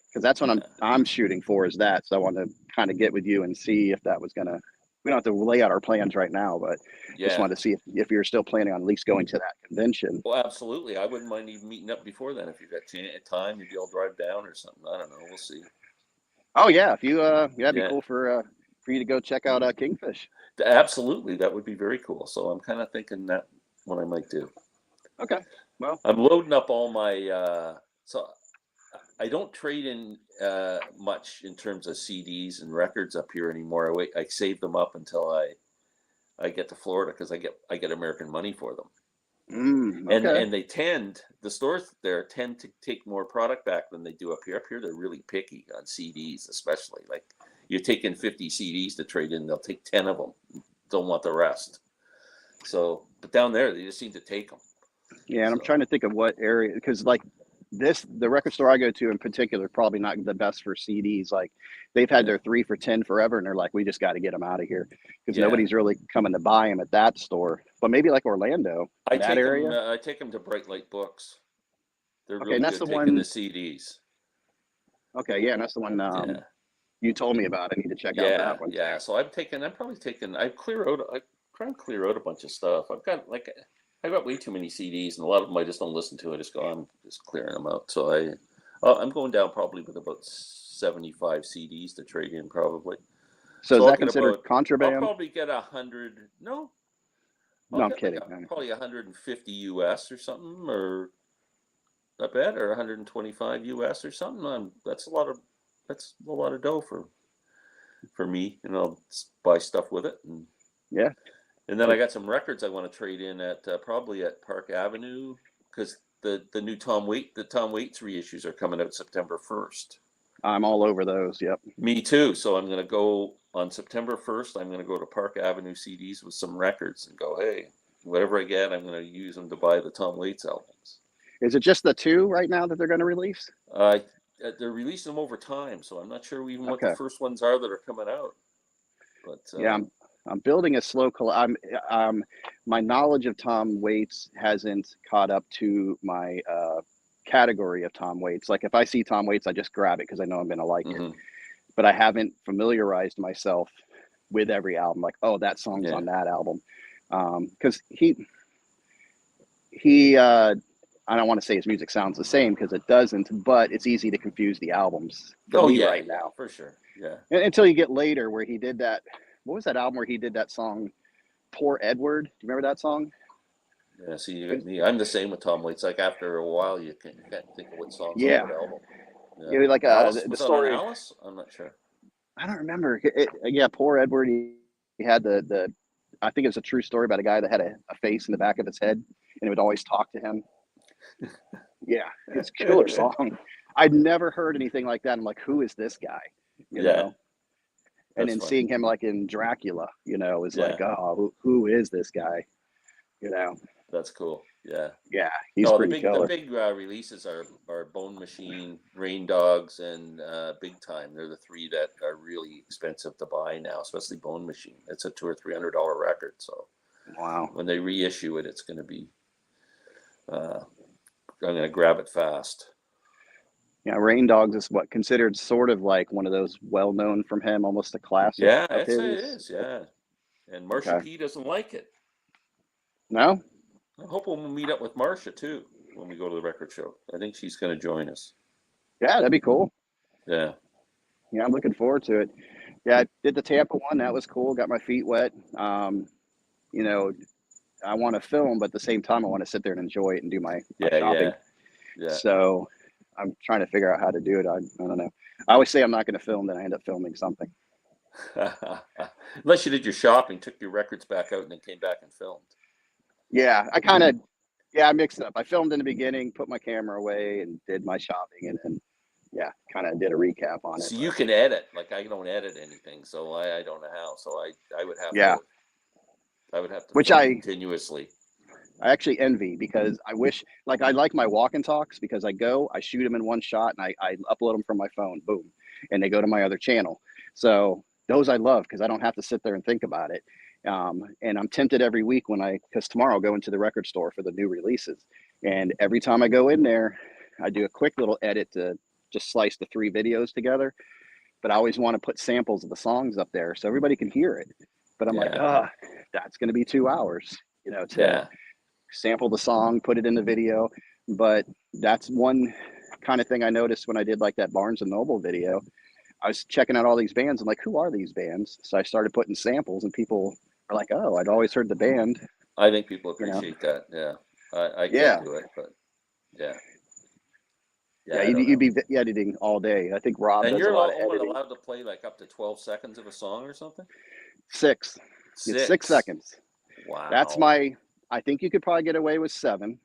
because that's what I'm Yeah. I'm shooting for is that. So I want to kind of get with you and see if that was gonna. We don't have to lay out our plans right now, but just Yeah. wanted to see if you're still planning on at least going to that convention. Well, absolutely. I wouldn't mind even meeting up before then if you've got time. Maybe I'll drive down or something. I don't know. We'll see. Oh yeah, if you yeah, it'd be Yeah. cool for you to go check out Kingfish. Absolutely, that would be very cool. So I'm kind of thinking that what I might do. Okay. Well, I'm loading up all my. So I don't trade in much in terms of CDs and records up here anymore. I save them up until I get to Florida because I get American money for them. Okay. And the stores there tend to take more product back than they do up here. Up here, they're really picky on CDs, especially. Like, you're taking 50 CDs to trade in, they'll take 10 of them, don't want the rest. So, but down there, they just seem to take them. Yeah, and I'm So, trying to think of what area, because like the record store I go to in particular, probably not the best for CDs. Like they've had yeah, their 3 for 10 forever, and they're like, we just got to get them out of here because yeah. nobody's really coming to buy them at that store. But maybe like Orlando, that area. I take them to Bright Light Books. They're Okay, and really that's good the taking the one. CDs. Okay, yeah, and that's the one Yeah. you told me about. I need to check out Yeah, that one yeah. too. So I try and clear out a bunch of stuff. I've got way too many CDs, and a lot of them I just don't listen to. I'm just clearing them out. So I'm going down probably with about 75 CDs to trade in probably. So is So that considered I'll contraband? probably get 100. No, I'll No, I'm get kidding. probably 150 US or something, or I bet, or 125 US or something. That's a lot of dough for me, and I'll buy stuff with it. Yeah. And then I got some records I want to trade in at probably at Park Avenue, because the new Tom Waits reissues are coming out September 1st. I'm all over those. Yep. Me too. So I'm going to go on September 1st. I'm going to go to Park Avenue CDs with some records and go, hey, whatever I get, I'm going to use them to buy the Tom Waits albums. Is it just the 2 right now that they're going to release? They're releasing them over time, so I'm not sure even what Okay. the first ones are that are coming out. But Yeah, I'm building a slow. My knowledge of Tom Waits hasn't caught up to my category of Tom Waits. Like if I see Tom Waits, I just grab it because I know I'm going to like it. But I haven't familiarized myself with every album. Like, oh, that song's on that album, because he I don't want to say his music sounds the same because it doesn't, but it's easy to confuse the albums for me right now. For sure. Yeah. Until you get later where he did that. What was that album where he did that song, Poor Edward? Do you remember that song? Yeah, see, you got me. I'm the same with Tom Waits. Like after a while, you can't think of what songs on that album. Yeah, like Alice, the was that story. on Alice? I'm not sure. I don't remember. Yeah, Poor Edward. He had the I think it's a true story about a guy that had a face in the back of his head, and it would always talk to him. Yeah, it's a killer song. I'd never heard anything like that. I'm like, who is this guy? You know? And then seeing him like in Dracula, is like, oh, who is this guy? That's cool. Yeah. Yeah, he's pretty killer. The big releases are Bone Machine, Rain Dogs, and Big Time. They're the 3 that are really expensive to buy now, especially Bone Machine. It's a $200 or $300 record. So wow, when they reissue it, it's going to be. I'm going to grab it fast. Yeah, Rain Dogs is what considered sort of like one of those well-known from him, almost a classic. Yeah, it is. Yeah, and Marsha P doesn't like it. No. I hope we'll meet up with Marsha too when we go to the record show. I think she's going to join us. Yeah, that'd be cool. Yeah. Yeah, I'm looking forward to it. Yeah, I did the Tampa one. That was cool. Got my feet wet. I want to film, but at the same time, I want to sit there and enjoy it and do my shopping. Yeah. So I'm trying to figure out how to do it. I don't know. I always say I'm not going to film, then I end up filming something. Unless you did your shopping, took your records back out, and then came back and filmed. Yeah, I mixed it up. I filmed in the beginning, put my camera away, and did my shopping, and then kind of did a recap on it. So you can edit. Like I don't edit anything, so I don't know how. So I would have to. I would have to. Which continuously. I actually envy because I wish, like, I like my walk and talks because I shoot them in one shot, and I upload them from my phone, boom, and they go to my other channel. So those I love because I don't have to sit there and think about it. And I'm tempted every week because tomorrow I'll go into the record store for the new releases. And every time I go in there, I do a quick little edit to just slice the 3 videos together. But I always want to put samples of the songs up there so everybody can hear it. But I'm like, that's going to be 2 hours, to sample the song, put it in the video. But that's one kind of thing I noticed when I did like that Barnes and Noble video. I was checking out all these bands and like, who are these bands? So I started putting samples and people are like, oh, I'd always heard the band. I think people appreciate that. Yeah. I can't do it, but yeah. Yeah, you'd be editing all day. I think Rob does a lot of editing. Allowed to play like up to 12 seconds of a song or something? 6. It's 6 seconds. Wow. That's my I think you could probably get away with 7,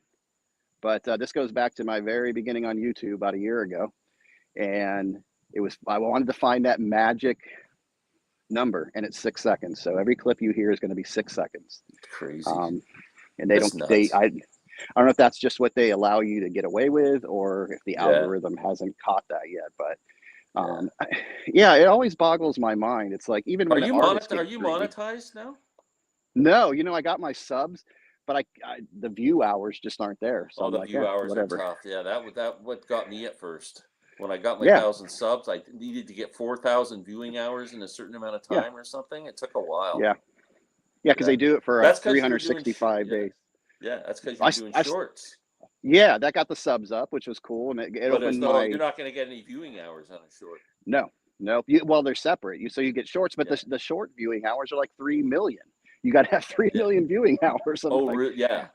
but this goes back to my very beginning on YouTube about a year ago, and I wanted to find that magic number, and it's 6 seconds. So every clip you hear is going to be 6 seconds. Crazy. And they That's don't. nuts. I don't know if that's just what they allow you to get away with, or if the algorithm hasn't caught that yet. But yeah, it always boggles my mind. It's like even when Are you monetized now? No, I got my subs, but the view hours just aren't there. So I'm the like, view hours whatever. are tough. Yeah, that what got me at first. When I got my 1,000 subs, I needed to get 4,000 viewing hours in a certain amount of time or something. It took a while. Yeah, because they do it for 365 days. Yeah, that's because you're doing shorts. Yeah, that got the subs up, which was cool, and it opened you're not going to get any viewing hours on a short. No. Well, they're separate. So you get shorts, but the short viewing hours are like 3 million. You got to have 3 million viewing hours. Really? Yeah.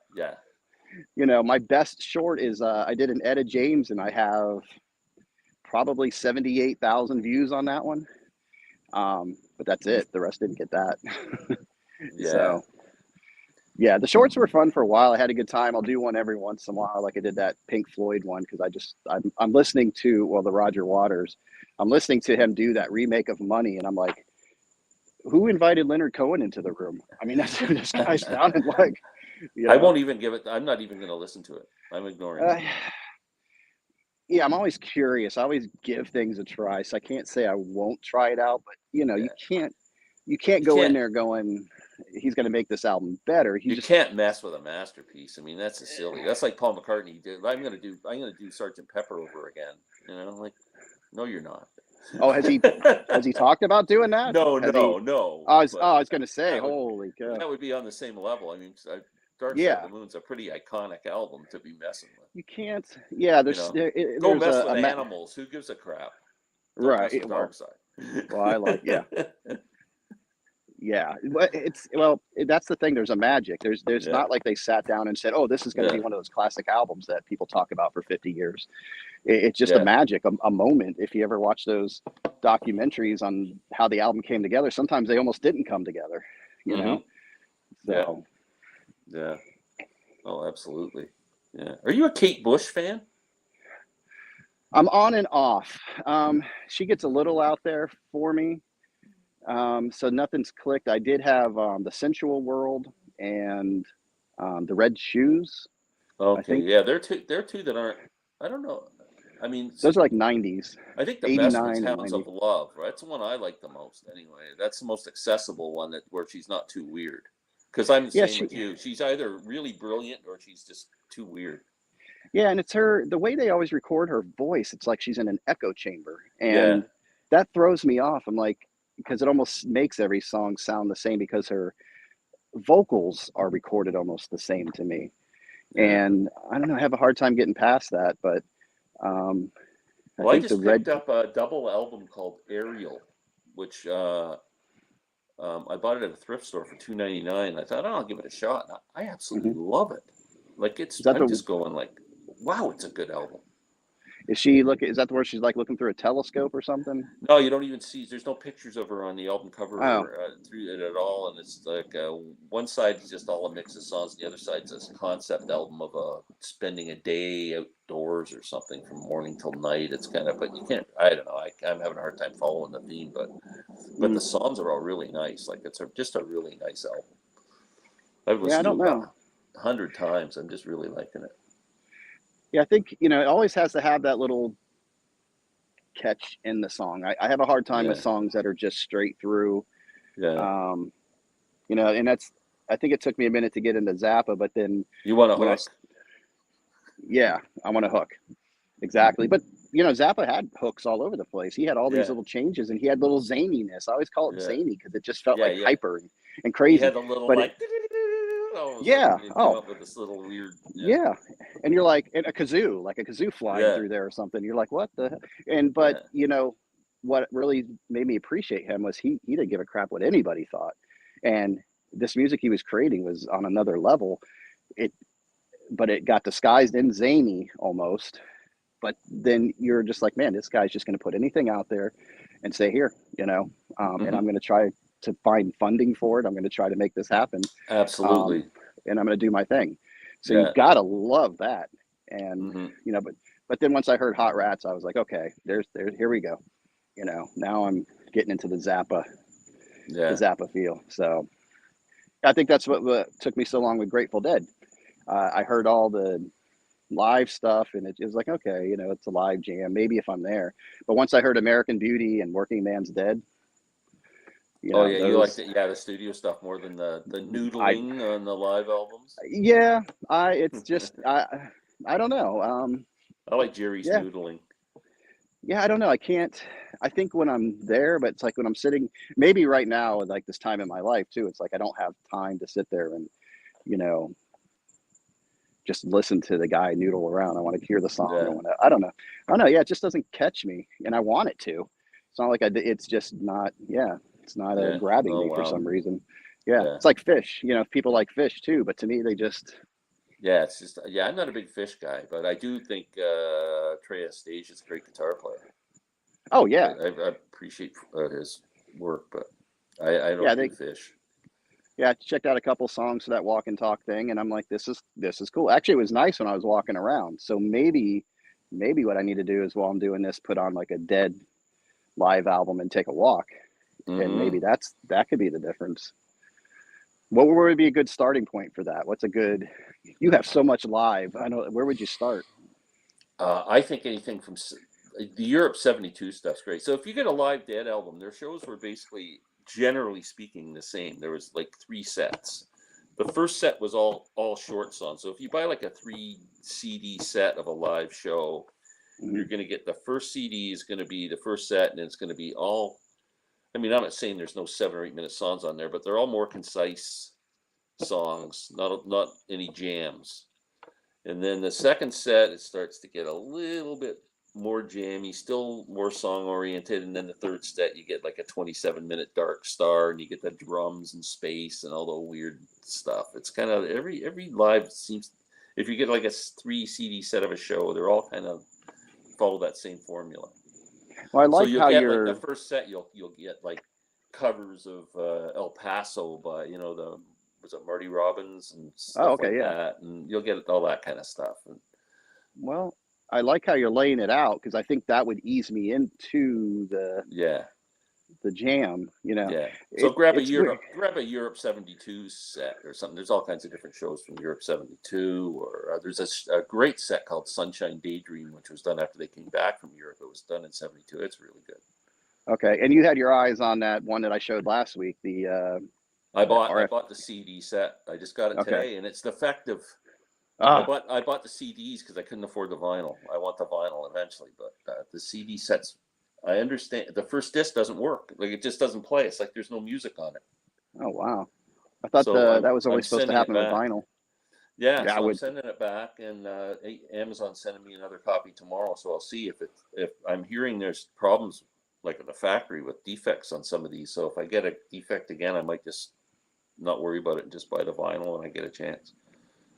My best short is I did an Etta James, and I have probably 78,000 views on that one. But that's it. The rest didn't get that. Yeah. So yeah, the shorts were fun for a while. I had a good time. I'll do one every once in a while, like I did that Pink Floyd one, because I'm listening to the Roger Waters. I'm listening to him do that remake of Money, and I'm like, who invited Leonard Cohen into the room? I mean, that's what this guy sounded like. I won't even give it. I'm not even going to listen to it. I'm ignoring it. Yeah, I'm always curious. I always give things a try, so I can't say I won't try it out. But you can't go in there going, he's going to make this album better. You can't mess with a masterpiece. I mean, that's silly. That's like Paul McCartney did. I'm going to do Sgt. Pepper over again. No, you're not. Oh, has he talked about doing that? No. I was going to say, holy cow. That would be on the same level. I mean, Dark Side of the Moon's a pretty iconic album to be messing with. You can't. Yeah, go mess with Animals. Who gives a crap? Don't right. Mess with Dark Side. Well, I like Yeah, that's the thing. There's a magic. There's not like they sat down and said, "Oh, this is going to be one of those classic albums that people talk about for 50 years." It's just a magic, a moment. If you ever watch those documentaries on how the album came together, sometimes they almost didn't come together. You know. So. Yeah. Oh, absolutely. Yeah. Are you a Kate Bush fan? I'm on and off. She gets a little out there for me. So nothing's clicked. I did have the Sensual World and the Red Shoes. Okay, yeah, they're two that aren't. I don't know. I mean, those are like 90s. I think the best one's Hounds of Love. Right, that's the one I like the most. Anyway, that's the most accessible one where she's not too weird. Because I'm the same with you. She's either really brilliant or she's just too weird. Yeah, and it's the way they always record her voice. It's like she's in an echo chamber, and that throws me off. I'm like, because it almost makes every song sound the same because her vocals are recorded almost the same to me. And I don't know, I have a hard time getting past that, but I just picked up a double album called Ariel, which I bought it at a thrift store for $2.99. I thought, I'll give it a shot. I absolutely love it. Like I'm just going like, wow, it's a good album. Is that where she's like looking through a telescope or something? No, you don't even see. There's no pictures of her on the album cover through it at all. And it's like one side is just all a mix of songs, and the other side's this concept album of spending a day outdoors or something from morning till night. It's kind of, but you can't. I don't know. I'm having a hard time following the theme, but the songs are all really nice. Like it's just a really nice album. I've listened to it about 100 times. I'm just really liking it. Yeah, I think, it always has to have that little catch in the song. I have a hard time with songs that are just straight through. Yeah. And I think it took me a minute to get into Zappa, but then... You want a hook? I want a hook. Exactly. But, Zappa had hooks all over the place. He had all these little changes, and he had little zaniness. I always call it zany because it just felt like hyper and crazy. He had a little up with this little weird and you're like, and a kazoo flying through there or something. You're like, what the? What really made me appreciate him was he didn't give a crap what anybody thought, and this music he was creating was on another level. But it got disguised in zany almost. But then you're just like, man, this guy's just going to put anything out there and say, here, and I'm going to try to find funding for it. I'm going to try to make this happen. Absolutely. and I'm going to do my thing. So Yeah. you got to love that. And, Hmm. you know, but then once I heard Hot Rats, I was like, okay, here we go. You know, now I'm getting into the Yeah. Zappa feel. So I think that's what took me so long with Grateful Dead. I heard all the live stuff, and it was like, okay, you know, it's a live jam. Maybe if I'm there. But once I heard American Beauty and Working Man's Dead, you Oh know, yeah, you those liked it. Yeah, the studio stuff more than the I noodling on the live albums. yeah, it's just I don't know. I like Jerry's Yeah, noodling. yeah, I don't know. I can't. I think when I'm there, but it's like when I'm sitting, maybe right now, like this time in my life too. It's like I don't have time to sit there and, you know, just listen to the guy noodle around. I want to hear the song. Yeah, I don't know. I don't know. Yeah, it just doesn't catch me, and I want it to. It's not like it's just not. Yeah, it's not yeah. grabbing Oh me for wow. some reason. Yeah, Yeah, it's like fish. You know, people like fish too, but to me, they just. yeah. It's just yeah. I'm not a big Fish guy, but I do think Trey Anastasio is a great guitar player. Oh yeah, I appreciate his work, but I yeah. don't do They Fish. yeah. I checked out a couple songs for that walk and talk thing, and I'm like, this is cool. Actually, it was nice when I was walking around. So maybe what I need to do is while I'm doing this, put on like a Dead live album and take a walk, and Hmm. maybe that could be the difference. What would be a good starting point for that? What's a good? You have so much live. I know. Where would you start? I think anything from the Europe '72 stuff's great. So if you get a live Dead album, their shows were basically, generally speaking, the same. There was like 3 sets. The first set was all short songs. So if you buy like a 3 CD set of a live show, Mhm. you're going to get the first CD is going to be the first set, and it's going to be all. I mean, I'm not saying there's no 7 or 8 minute songs on there, but they're all more concise songs, not any jams. And then the second set, it starts to get a little bit more jammy, still more song oriented. And then the third set, you get like a 27-minute Dark Star, and you get the drums and space and all the weird stuff. It's kind of every live seems. If you get like a 3 CD set of a show, they're all kind of follow that same formula. Well, I So like you'll how get like the you're. first set, you'll get like covers of El Paso by the was it Marty Robbins and Oh, stuff okay, like yeah. that, and you'll get all that kind of stuff. And Well, I like how you're laying it out because I think that would ease me into yeah, the jam. You know, yeah. So grab a it's weird. Europe '72 set or something. There's all kinds of different shows from Europe '72, or there's a great set called Sunshine Daydream, which was done after they came back from Europe. It was done in '72. It's really good. Okay, and you had your eyes on that one that I showed last week. The I RF. bought the CD set. I just got it Okay. today, and it's defective. Ah, I bought the CDs because I couldn't afford the vinyl. I want the vinyl eventually, but the CD sets. I understand the first disc doesn't work. Like it just doesn't play. It's like there's no music on it. oh wow. I thought So that was only I'm supposed to sending it happen with back. vinyl. Yeah, Yeah, I so I'm would. sending it back, and Amazon's sending me another copy tomorrow. So I'll see if I'm hearing there's problems like at the factory with defects on some of these. So if I get a defect again, I might just not worry about it and just buy the vinyl when I get a chance.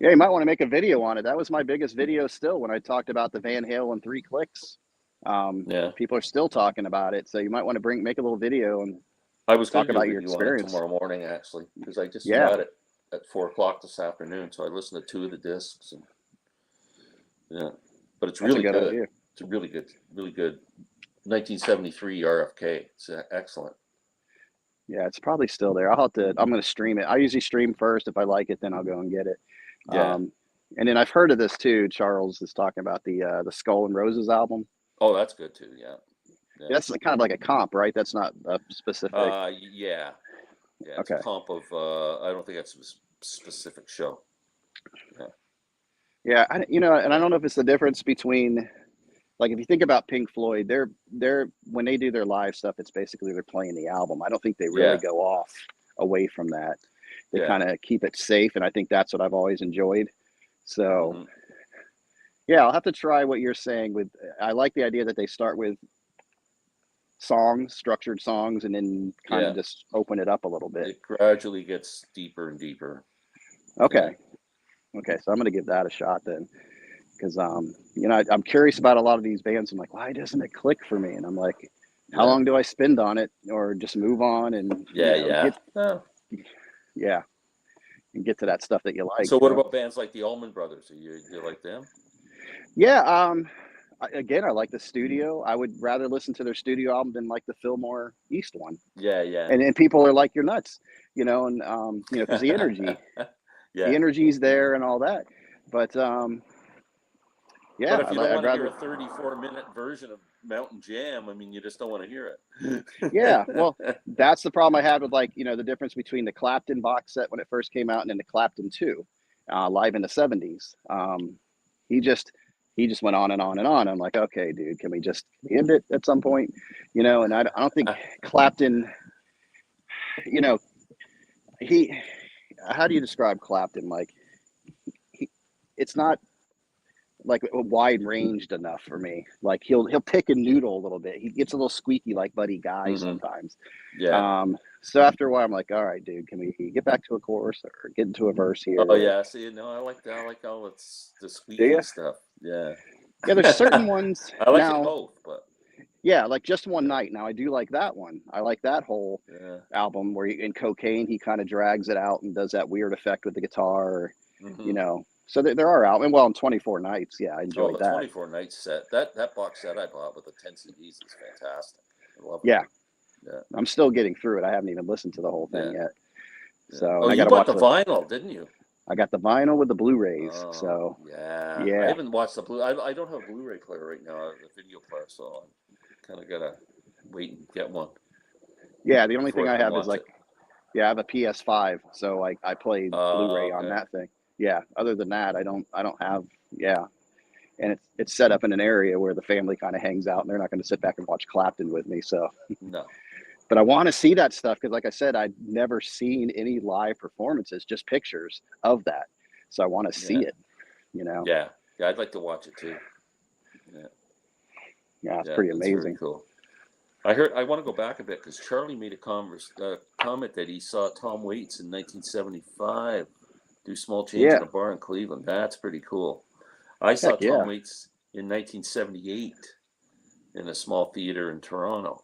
Yeah, you might want to make a video on it. That was my biggest video still when I talked about the Van Halen 3 clicks. Yeah, People are still talking about it, so you might want to make a little video and I was going talk to do a about your review on it experience. tomorrow morning actually because I just Yeah, got it at 4 o'clock this afternoon. So I listened to 2 of the discs, and yeah, but it's that's a really good good. idea. It's a really good 1973 RFK. It's excellent. Yeah, it's probably still there. I'm going to stream it. I usually stream first. If I like it, then I'll go and get it. Yeah. Um, and then I've heard of this too. Charles is talking about the Skull and Roses album. Oh, that's good too. Yeah. Yeah. That's kind of like a comp, right? That's not a specific. Yeah. Yeah. It's a Okay. comp of. I don't think that's a specific show. Yeah. Yeah, and I don't know if it's the difference between, like, if you think about Pink Floyd, they're when they do their live stuff, it's basically they're playing the album. I don't think they really Yeah. go off away from that. They Yeah. kind of keep it safe, and I think that's what I've always enjoyed. So Hmm. yeah, I'll have to try what you're saying. I like the idea that they start with songs, structured songs, and then kind of Yeah. just open it up a little bit. It gradually gets deeper and deeper. Okay. Yeah. Okay, so I'm gonna give that a shot then, because I'm curious about a lot of these bands. I'm like, why doesn't it click for me? And I'm like, how Yeah. long do I spend on it, or just move on and Yeah. Yeah. get Oh, yeah. and get to that stuff that you like. So what about bands like the Allman Brothers? Do you like them? Yeah. Again, I like the studio. I would rather listen to their studio album than like the Fillmore East one. Yeah, yeah. And people are like, you're nuts, you know, and you know, because the energy, Yeah. the energy's there and all that. But yeah, But if you don't want to hear rather. a 34-minute version of Mountain Jam, I mean, you just don't want to hear it. Yeah, well, that's the problem I had with, like, you know, the difference between the Clapton box set when it first came out and then the Clapton 2, live in the 70s. He just went on and on and on. I'm like, okay, dude, can we just end it at some point? You know, and I don't think Clapton, you know, how do you describe Clapton? Like, it's not like wide ranged enough for me. Like he'll pick and noodle a little bit. He gets a little squeaky like Buddy Guy sometimes. Yeah. So after a while, I'm like, all right, dude, can we get back to a chorus or get into a verse here? Oh yeah, see, no, I like that. I like all the squeaky stuff. Yeah. Yeah, there's certain ones. I like now, it both, but yeah, like Just One Night. Now I do like that one. I like that whole album where in Cocaine he kind of drags it out and does that weird effect with the guitar. You know. So there are out, and well, in 24 Nights, yeah, I enjoyed that. 24 Nights set, that box set I bought with the 10 CDs is fantastic. I love it. Yeah. I'm still getting through it. I haven't even listened to the whole thing yet. So you bought the vinyl, didn't you? I got the vinyl with the Blu-rays. So yeah, I haven't watched the Blu. I don't have a Blu-ray player right now. I have a video player, so I'm kind of gotta wait and get one. Yeah, the only thing I have is like, I have a PS5, so I play Blu-ray on that thing. Yeah. Other than that, I don't have. Yeah. And it's set up in an area where the family kind of hangs out, and they're not going to sit back and watch Clapton with me. So no. But I want to see that stuff because, like I said, I'd never seen any live performances, just pictures of that. So I want to see it. You know. Yeah. I'd like to watch it too. Yeah, it's pretty amazing. Cool. I want to go back a bit because Charlie made a comment that he saw Tom Waits in 1975 do Small Change in a bar in Cleveland. That's pretty cool. I saw Tom Waits in 1978 in a small theater in Toronto,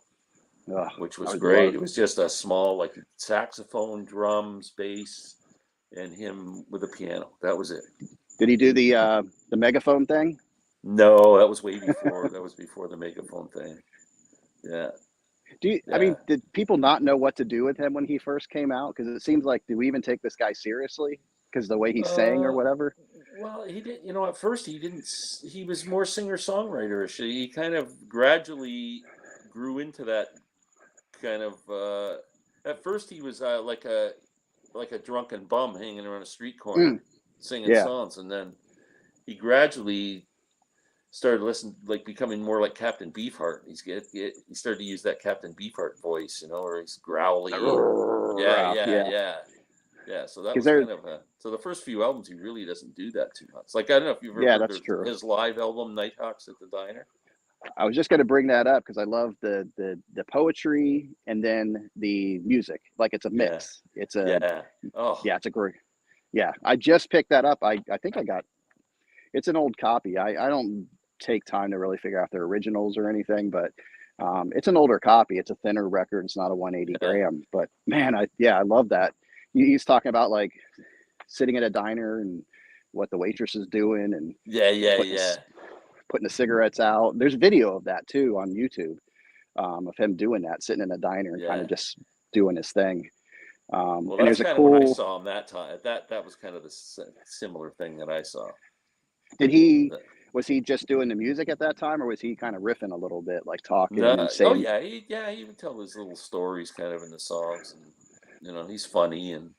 which was great. It was just a small, like, saxophone, drums, bass, and him with a piano. That was it. Did he do the megaphone thing? No, that was way before. That was before the megaphone thing. Yeah. I mean, did people not know what to do with him when he first came out? Because it seems like, do we even take this guy seriously? Because the way he sang or whatever. Well, he did. You know, at first he didn't. He was more singer-songwriter-ish. He kind of gradually grew into that kind of. At first, he was like a drunken bum hanging around a street corner singing songs, and then he gradually started becoming more like Captain Beefheart. He started to use that Captain Beefheart voice, you know, where he's growly. Yeah, so that was kind of so the first few albums he really doesn't do that too much. Like, I don't know if you've ever heard his live album Nighthawks at the Diner. I was just going to bring that up because I love the poetry and then the music. Like, it's a mix. It's it's a great. Yeah, I just picked that up. I think it's an old copy. I don't take time to really figure out their originals or anything, but it's an older copy. It's a thinner record. It's not a 180 gram, but man, I love that. He's talking about like sitting at a diner and what the waitress is doing and putting the cigarettes out. There's video of that too on YouTube of him doing that, sitting in a diner and kind of just doing his thing. Well, and that's kind of when I saw him that time. That was kind of the similar thing that I saw. Was he just doing the music at that time, or was he kind of riffing a little bit, like talking and he saying? would tell his little stories kind of in the songs, and you know, he's funny and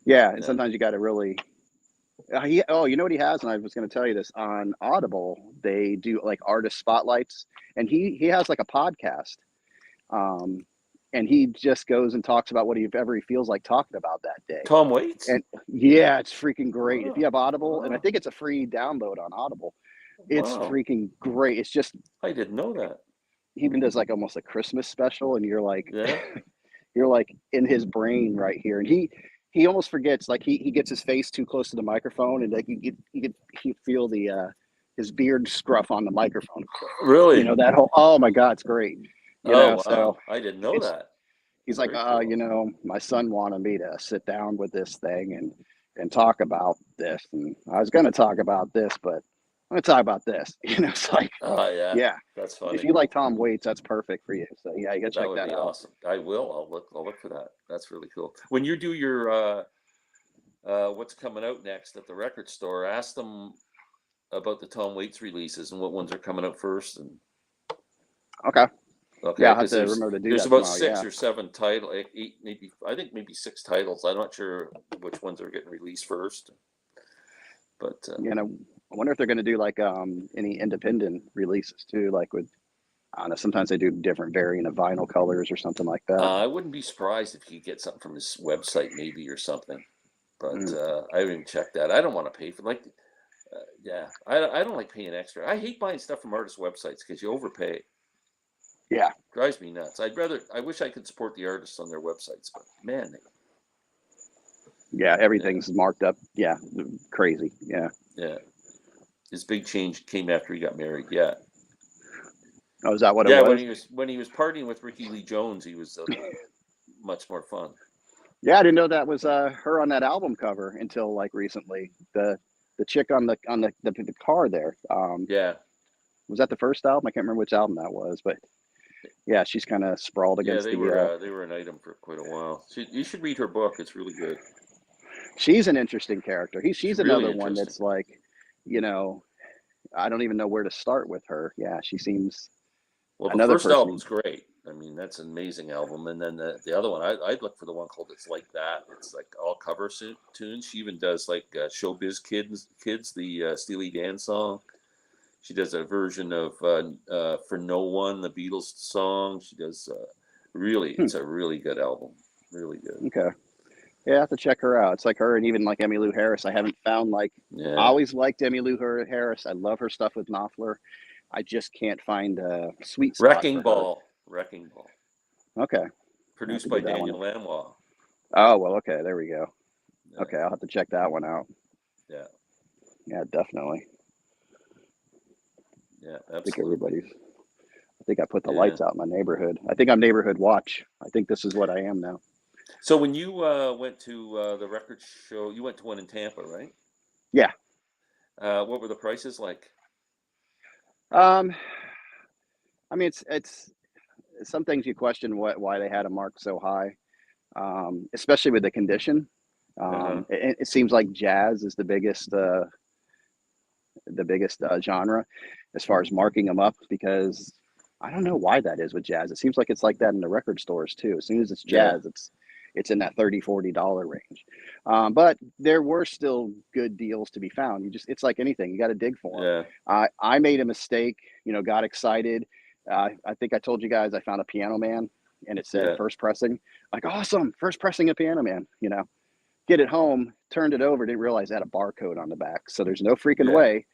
and sometimes you got to really. You know what he has, and I was going to tell you this on Audible. They do like artist spotlights, and he has like a podcast, and he just goes and talks about whatever he feels like talking about that day. Tom Waits, and it's freaking great. If you have Audible, and I think it's a free download on Audible, it's freaking great. It's just I didn't know that. He even does like almost a Christmas special, and you're like, you're like in his brain right here, and he almost forgets, like he gets his face too close to the microphone, and like you feel the his beard scruff on the microphone. Really? You know, that whole, oh my God, it's great. You know, wow. So I didn't know that. He's like, Very cool. you know, my son wanted me to sit down with this thing and talk about this, and I was going to talk about this, but I'm going to talk about this. You know, it's like, Yeah, yeah, that's if funny. you like Tom Waits, that's perfect for you. So yeah, you got to That check would that be out. awesome. I will. I'll look for that. That's really cool. When you do your what's coming out next at the record store, ask them about the Tom Waits releases and what ones are coming out first. And Okay. Yeah, okay, I'll have because to remember to do there's that about tomorrow. six Yeah. or seven title, eight, maybe I think maybe six titles. I'm not sure which ones are getting released first, but You know, I wonder if they're going to do like any independent releases too, like with, I don't know, sometimes they do different variant of vinyl colors or something like that. I wouldn't be surprised if you get something from his website maybe or something. But Mm. I haven't even checked that. I don't want to pay for like. Yeah, I don't like paying extra. I hate buying stuff from artist websites because you overpay. Yeah. Drives me nuts. I wish I could support the artists on their websites, but man, Yeah, yeah, everything's marked up. Yeah, crazy. Yeah. yeah. His big change came after he got married. Yeah, Oh, is that what it yeah. was? When he was partying with Ricky Lee Jones, he was much more fun. Yeah, I didn't know that was her on that album cover until like recently. The chick on the car there. Yeah, Was that the first album? I can't remember which album that was, but yeah, she's kind of sprawled yeah. against the. They were an item for quite a while. You should read her book. It's really good. She's an interesting character. She's She's really another one interesting. that's like, you know, I don't even know where to start with her. Yeah, she seems Well, the another first person. album's great. I mean, that's an amazing album. And then the other one, I'd look for the one called "It's Like That." It's like all cover tunes. She even does like "Showbiz Kids," the Steely Dan song. She does a version of "For No One," the Beatles song. She does really. Hmm, It's a really good album. Really good. okay. Yeah, I have to check her out. It's like her and even like Emmylou Harris. I haven't found like I Yeah. always liked Harris. I love her stuff with Knopfler. I just can't find a sweet spot Wrecking for her. Ball. Wrecking Ball. Okay, I have Produced to by give that one. Daniel Lanois. Oh well, okay, there we go. Yeah. Okay, I'll have to check that one out. Yeah. Yeah, definitely. Yeah. I think Absolutely. I think I put the Yeah. lights out in my neighborhood. I think I'm neighborhood watch. I think this is what I am now. So when you went to the record show, you went to one in Tampa, right? Yeah. What were the prices like? Um, I mean, it's some things you question why they had a mark so high, especially with the condition. Uh-huh. It seems like jazz is the biggest genre as far as marking them up because I don't know why that is with jazz. It seems like it's like that in the record stores too. As soon as it's Yeah. jazz, it's in that $30-$40 range. But there were still good deals to be found. It's like anything. You got to dig for them. Yeah. I made a mistake, got excited. I think I told you guys I found a Piano Man and it said Yeah. first pressing. Like, awesome, first pressing a Piano Man, Get it home, turned it over, didn't realize it had a barcode on the back. So there's no freaking Yeah. way.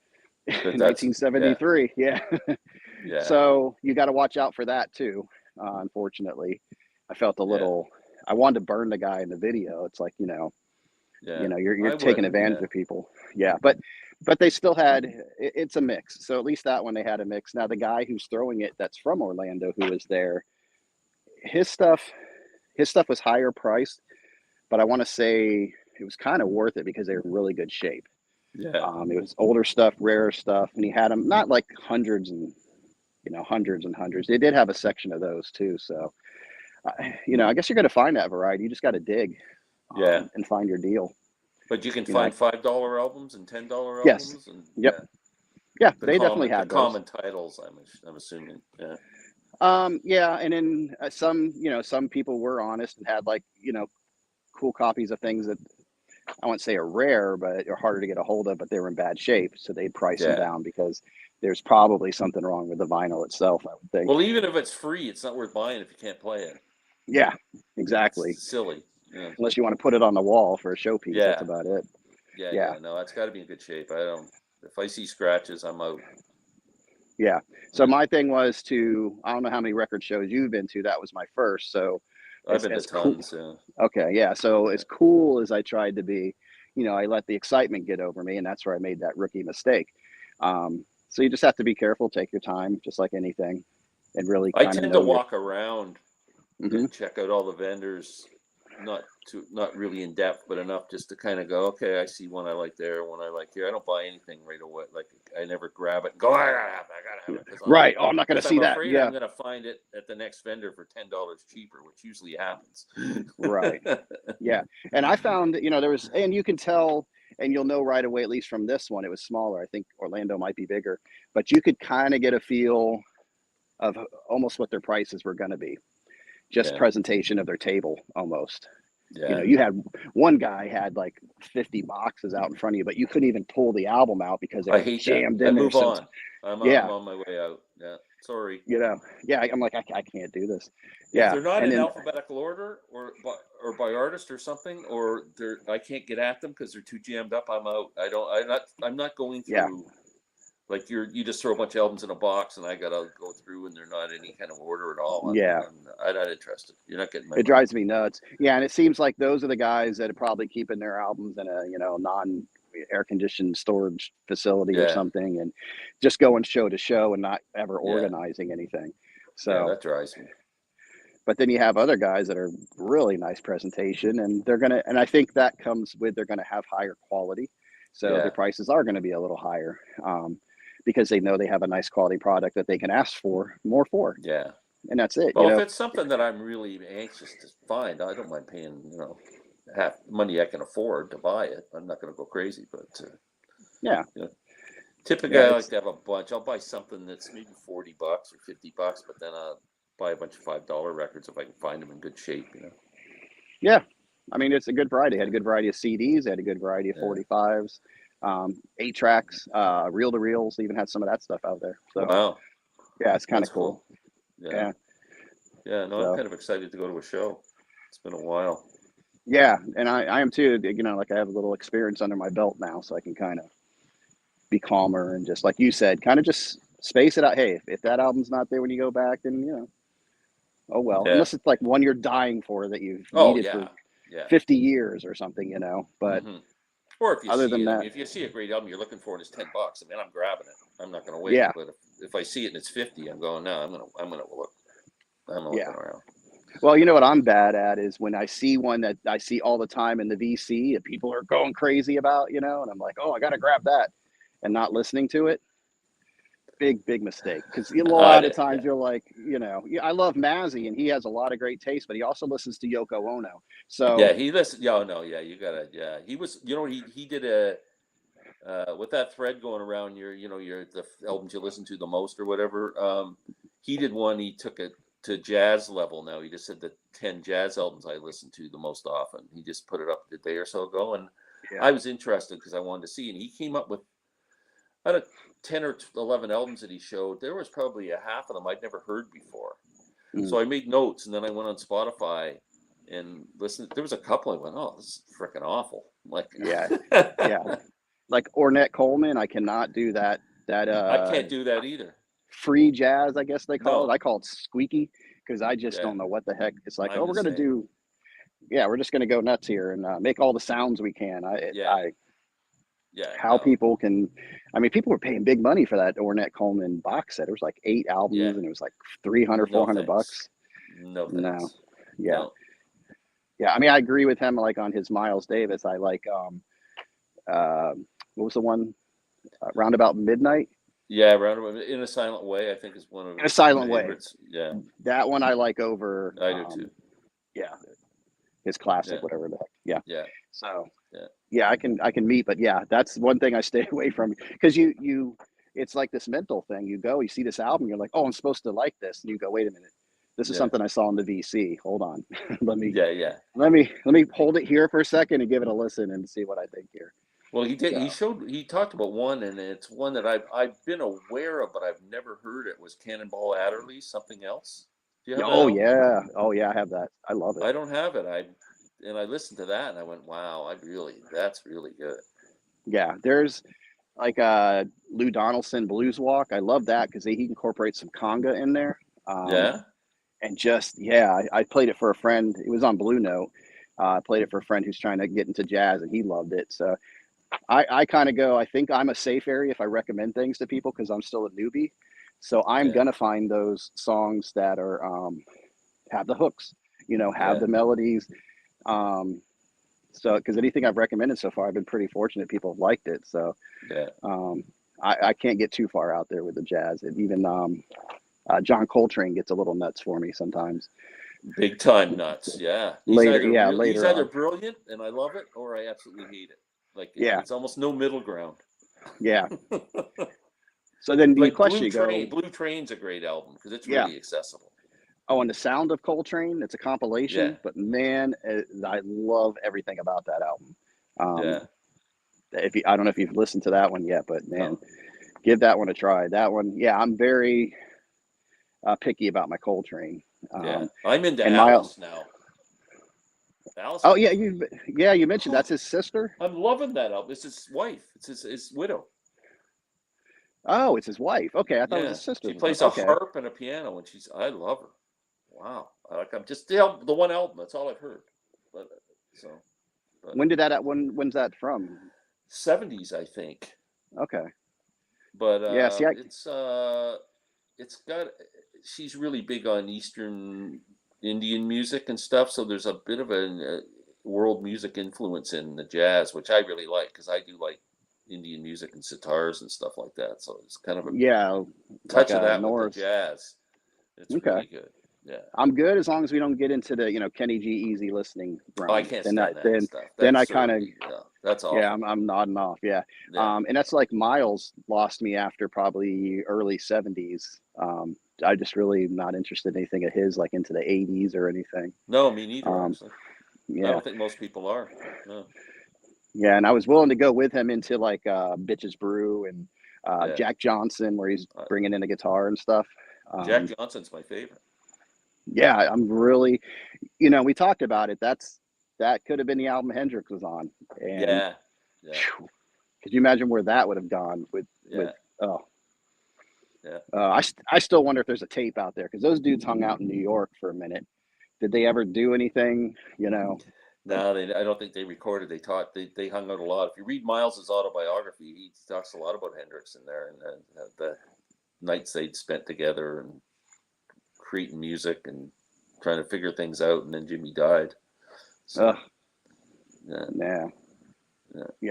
That's yeah. 1973. Yeah. Yeah. So you got to watch out for that too. Unfortunately, I felt a Yeah. little. I wanted to burn the guy in the video. It's like Yeah. you're I taking wouldn't. advantage Yeah. of people. Yeah, but they still had. It's a mix. So at least that one they had a mix. Now the guy who's throwing it, that's from Orlando, who was there. His stuff, his stuff was higher priced, but I want to say it was kind of worth it because they were in really good shape. Yeah. It was older stuff, rarer stuff, and he had them not like hundreds and hundreds and hundreds. They did have a section of those too. So, I guess you're going to find that variety. You just got to dig Yeah. and find your deal. But you can You know, find $5 albums and $10 yes, albums and yep, yeah. yeah. They definitely The had those. common titles. I'm assuming. Yeah. Yeah, and then some people were honest and had like cool copies of things that I won't say are rare, but are harder to get a hold of, but they were in bad shape, so they'd price them Yeah. down because there's probably something wrong with the vinyl itself, I would think. Well, even if it's free, it's not worth buying if you can't play it. Yeah, It's exactly. silly. Yeah. Unless you want to put it on the wall for a showpiece, that's Yeah. about it. Yeah. Yeah, Yeah. No, it's got to be in good shape. I don't. If I see scratches, I'm out. yeah. So Yeah. my thing was I don't know how many record shows you've been to. That was my first. So I've as been to cool. tons. Yeah. Okay, yeah. So Yeah. as cool as I tried to be, I let the excitement get over me, and that's where I made that rookie mistake. So you just have to be careful, take your time, just like anything, and really I kind of tend to know your. walk around Hmm. check out all the vendors, not really in depth, but enough just to kind of go, okay, I see one I like there, one I like here. I don't buy anything right away. Like I never grab it and go, I gotta have it Right. Oh, I'm not going to because I'm see that. afraid Yeah. I'm gonna find it at the next vendor for $10 cheaper, which usually happens. Right. Yeah. And I found, there was, and you can tell, and you'll know right away, at least from this one, it was smaller. I think Orlando might be bigger, but you could kind of get a feel of almost what their prices were going to be. Just Yeah, presentation of their table almost. yeah. You had one guy had like 50 boxes out in front of you, but you couldn't even pull the album out because it I was hate that. jammed I in there. move So on. I'm yeah, on my way out. Yeah, sorry. yeah, I'm like, I can't do this. If Yeah. they're not And in then, alphabetical order or by artist or something, or I can't get at them because they're too jammed up, I'm out. I'm not going yeah, through like you just throw a bunch of albums in a box and I gotta go through and they're not any kind of order at all. yeah, I'm not interested. You're not getting my it money. drives me nuts. Yeah. And it seems like those are the guys that are probably keeping their albums in a, non air conditioned storage facility or Yeah, something and just going show to show and not ever yeah, organizing anything. yeah. So, That drives me. but then you have other guys that are really nice presentation and and I think that comes with, they're going to have higher quality. So their Yeah, prices are going to be a little higher, because they know they have a nice quality product that they can ask for more for. yeah. And that's it, Well, if it's something that I'm really anxious to find, I don't mind paying, half money I can afford to buy it. I'm not going to go crazy, but Yeah. you know, typically Yeah. I like to have a bunch. I'll buy something that's maybe $40 or $50, but then I'll buy a bunch of $5 records if I can find them in good shape. Yeah. I mean, it's a good variety. It had Yeah, a good variety of CDs. They had a good variety of yeah. 45s, 8 tracks, reel to reels. They even had some of that stuff out there. So Wow, yeah, it's kind that's of cool. cool. Yeah, Yeah. yeah. No, I'm So kind of excited to go to a show. It's been a while. yeah. And I am too, like I have a little experience under my belt now, so I can kind of be calmer and just like you said, kind of just space it out. Hey, if that album's not there when you go back, then oh well. Yeah. Unless it's like one you're dying for that you've Oh needed for yeah, yeah. 50 years or something, But Hmm. Or if you other see than it, I that, mean, if you see a great album you're looking for and it's $10, I mean, I'm grabbing it. I'm not going to wait. yeah, But if I see it and it's 50, I'm going, no, I'm gonna look. I'm looking yeah. around. Well, what I'm bad at is when I see one that I see all the time in the VC that people are going crazy about, and I'm like, oh, I got to grab that, and not listening to it. Big mistake, because a lot of Yeah, times you're like, yeah, I love Mazzy and he has a lot of great taste, but he also listens to Yoko Ono. So yeah. He listened. Yeah, no, yeah. You gotta. Yeah, he was. He did a with that thread going around your the albums you listen to the most or whatever. He did one. He took it to jazz level. Now he just said the 10 jazz albums I listen to the most often. He just put it up a day or so ago, and yeah, I was interested because I wanted to see. And he came up with out of 10 or 11 albums that he showed, there was probably a half of them I'd never heard before. mm, So I made notes, and then I went on Spotify and listened. There was a couple I went, oh, this is freaking awful. Like, yeah, yeah. Like Ornette Coleman, I cannot do that. That I can't do that either. free jazz, I guess they call it. No, I call it squeaky because I just yeah, don't know what the heck. It's like, oh, I'm the we're gonna same. do, yeah, we're just gonna go nuts here and make all the sounds we can. Yeah, yeah, How no, people can, I mean, people were paying big money for that Ornette Coleman box set. It was like 8 albums yeah, and it was like 300, no 400 thanks. bucks. No No, thanks. yeah, No, yeah. I mean, I agree with him. Like on his Miles Davis, I like, uh, what was the one? Roundabout Midnight. yeah, Roundabout in a Silent Way, I think is one of In a his Silent Way. favorites. Yeah, That one I like over, I do too. yeah, his classic, Yeah, whatever the heck. Yeah. yeah, So yeah, yeah, I can meet, but yeah, that's one thing I stay away from because it's like this mental thing. You go, you see this album, you're like, oh, I'm supposed to like this, and you go, wait a minute, this is yeah, something I saw in the VC. Hold on, let me yeah, yeah. hold it here for a second and give it a listen and see what I think here. Well, he did. So He talked about one, and it's one that I've been aware of, but I've never heard it. Was Cannonball Adderley something else? Do you have that album? oh yeah, I have that. I love it. I don't have it. I listened to that, and I went, "Wow, that's really good." Yeah, there's like Lou Donaldson Blues Walk. I love that because he incorporates some conga in there. Um, Yeah, and just yeah, I played it for a friend. It was on Blue Note. I played it for a friend who's trying to get into jazz, and he loved it. So I kind of go. I think I'm a safe area if I recommend things to people because I'm still a newbie. So I'm yeah, gonna find those songs that are have the hooks, have Yeah. the melodies. So, because anything I've recommended so far, I've been pretty fortunate. People have liked it. So, Yeah. I can't get too far out there with the jazz. And even John Coltrane gets a little nuts for me sometimes. Big time nuts. Yeah. Later, yeah, He's later either on. brilliant and I love it, or I absolutely hate it. Like Yeah, it's almost no middle ground. yeah. So then the Like question you go, Blue Train's a great album because it's yeah. really accessible. Oh, and the Sound of Coltrane, it's a Yeah. compilation, but man, I love everything about that album. Yeah. I don't know if you've listened to that one yet, but man, No. give that one a try. That one, yeah, I'm very picky about my Coltrane. Yeah. I'm into And Alice now. Alice oh Cooper. yeah, you mentioned that's his sister. I'm loving that album. It's his wife. It's his widow. Oh, it's his wife. Okay, I thought it was Yeah. his sister. She plays a Okay, harp and a piano, and I love her. Wow. I'm just the one album. That's all I've heard. But so. But when's that from? 70s, I think. Okay, But yeah. See, it's got she's really big on Eastern Indian music and stuff, so there's a bit of a world music influence in the jazz, which I really like because I do like Indian music and sitars and stuff like that. So it's kind of a yeah, like touch of that with the North. jazz. It's Okay. really good. Yeah. I'm good as long as we don't get into the Kenny G easy listening Oh, I realm. can't Then stand that stuff. then That's I kind of that's awful. yeah, I'm nodding off. Yeah. Yeah. And that's like Miles lost me after probably early 70s. I just really not interested in anything of his like into the 80s or anything. No, me neither. Actually, I Yeah. don't think most people are. No. Yeah, and I was willing to go with him into like Bitches Brew and Yeah. Jack Johnson, where he's bringing in the guitar and stuff. Jack Johnson's my favorite. Yeah, I'm really, we talked about it. That could have been the album Hendrix was on. And Yeah. could you imagine where that would have gone with oh. Yeah. I still wonder if there's a tape out there because those dudes hung out in New York for a minute. Did they ever do anything? No, I don't think they recorded. They hung out a lot. If you read Miles's autobiography, he talks a lot about Hendrix in there and the nights they'd spent together and creating music and trying to figure things out. And then Jimmy died. So, yeah.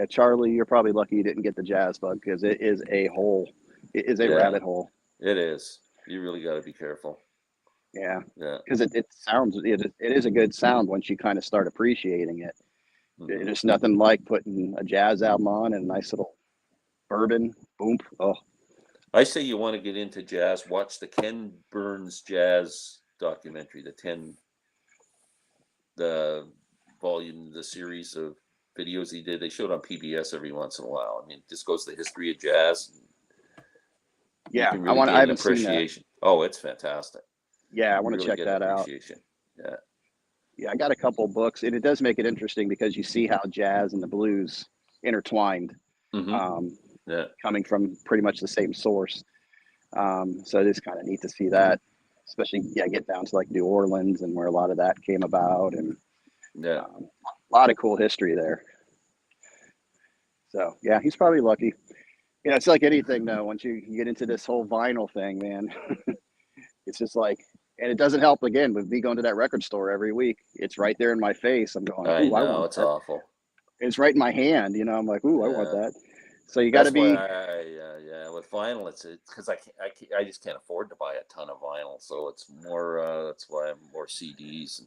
Charlie, you're probably lucky you didn't get the jazz bug because it is a hole. It is a rabbit hole. It is. You really got to be careful. Yeah. Yeah. Because it sounds it is a good sound once you kind of start appreciating it. Mm-hmm. There's nothing like putting a jazz album on and a nice little bourbon. Boom. Oh. I say you want to get into jazz, watch the Ken Burns jazz documentary, the series of videos he did. They showed on PBS every once in a while. I mean, it just goes to the history of jazz. Yeah, really I haven't seen that. Oh, it's fantastic. Yeah, I want to check that out. Yeah. Yeah, I got a couple books, and it does make it interesting because you see how jazz and the blues intertwined, coming from pretty much the same source. So it is kind of neat to see that, especially get down to like New Orleans and where a lot of that came about, and a lot of cool history there. So yeah, he's probably lucky. Yeah, it's like anything though. Once you get into this whole vinyl thing, man, it's just like, and it doesn't help again with me going to that record store every week. It's right there in my face. I'm going, I know, it's awful. It's right in my hand, I'm like, ooh, I want that. So you got to be. With vinyl, it's because I just can't afford to buy a ton of vinyl, so it's more. That's why I'm more CDs.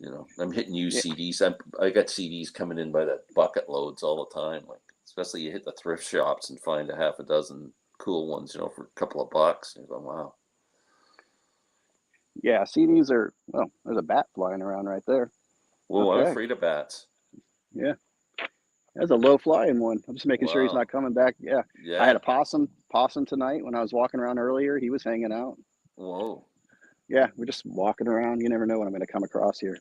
And, I'm hitting used CDs. I got CDs coming in by the bucket loads all the time. Like, especially you hit the thrift shops and find a half a dozen cool ones, for a couple of bucks. And you're going, wow. Yeah, CDs are. Oh, there's a bat flying around right there. Whoa, okay. I'm afraid of bats. Yeah. That's a low flying one. I'm just making sure he's not coming back. Yeah. I had a possum tonight when I was walking around earlier. He was hanging out. Whoa. Yeah, we're just walking around. You never know what I'm going to come across here.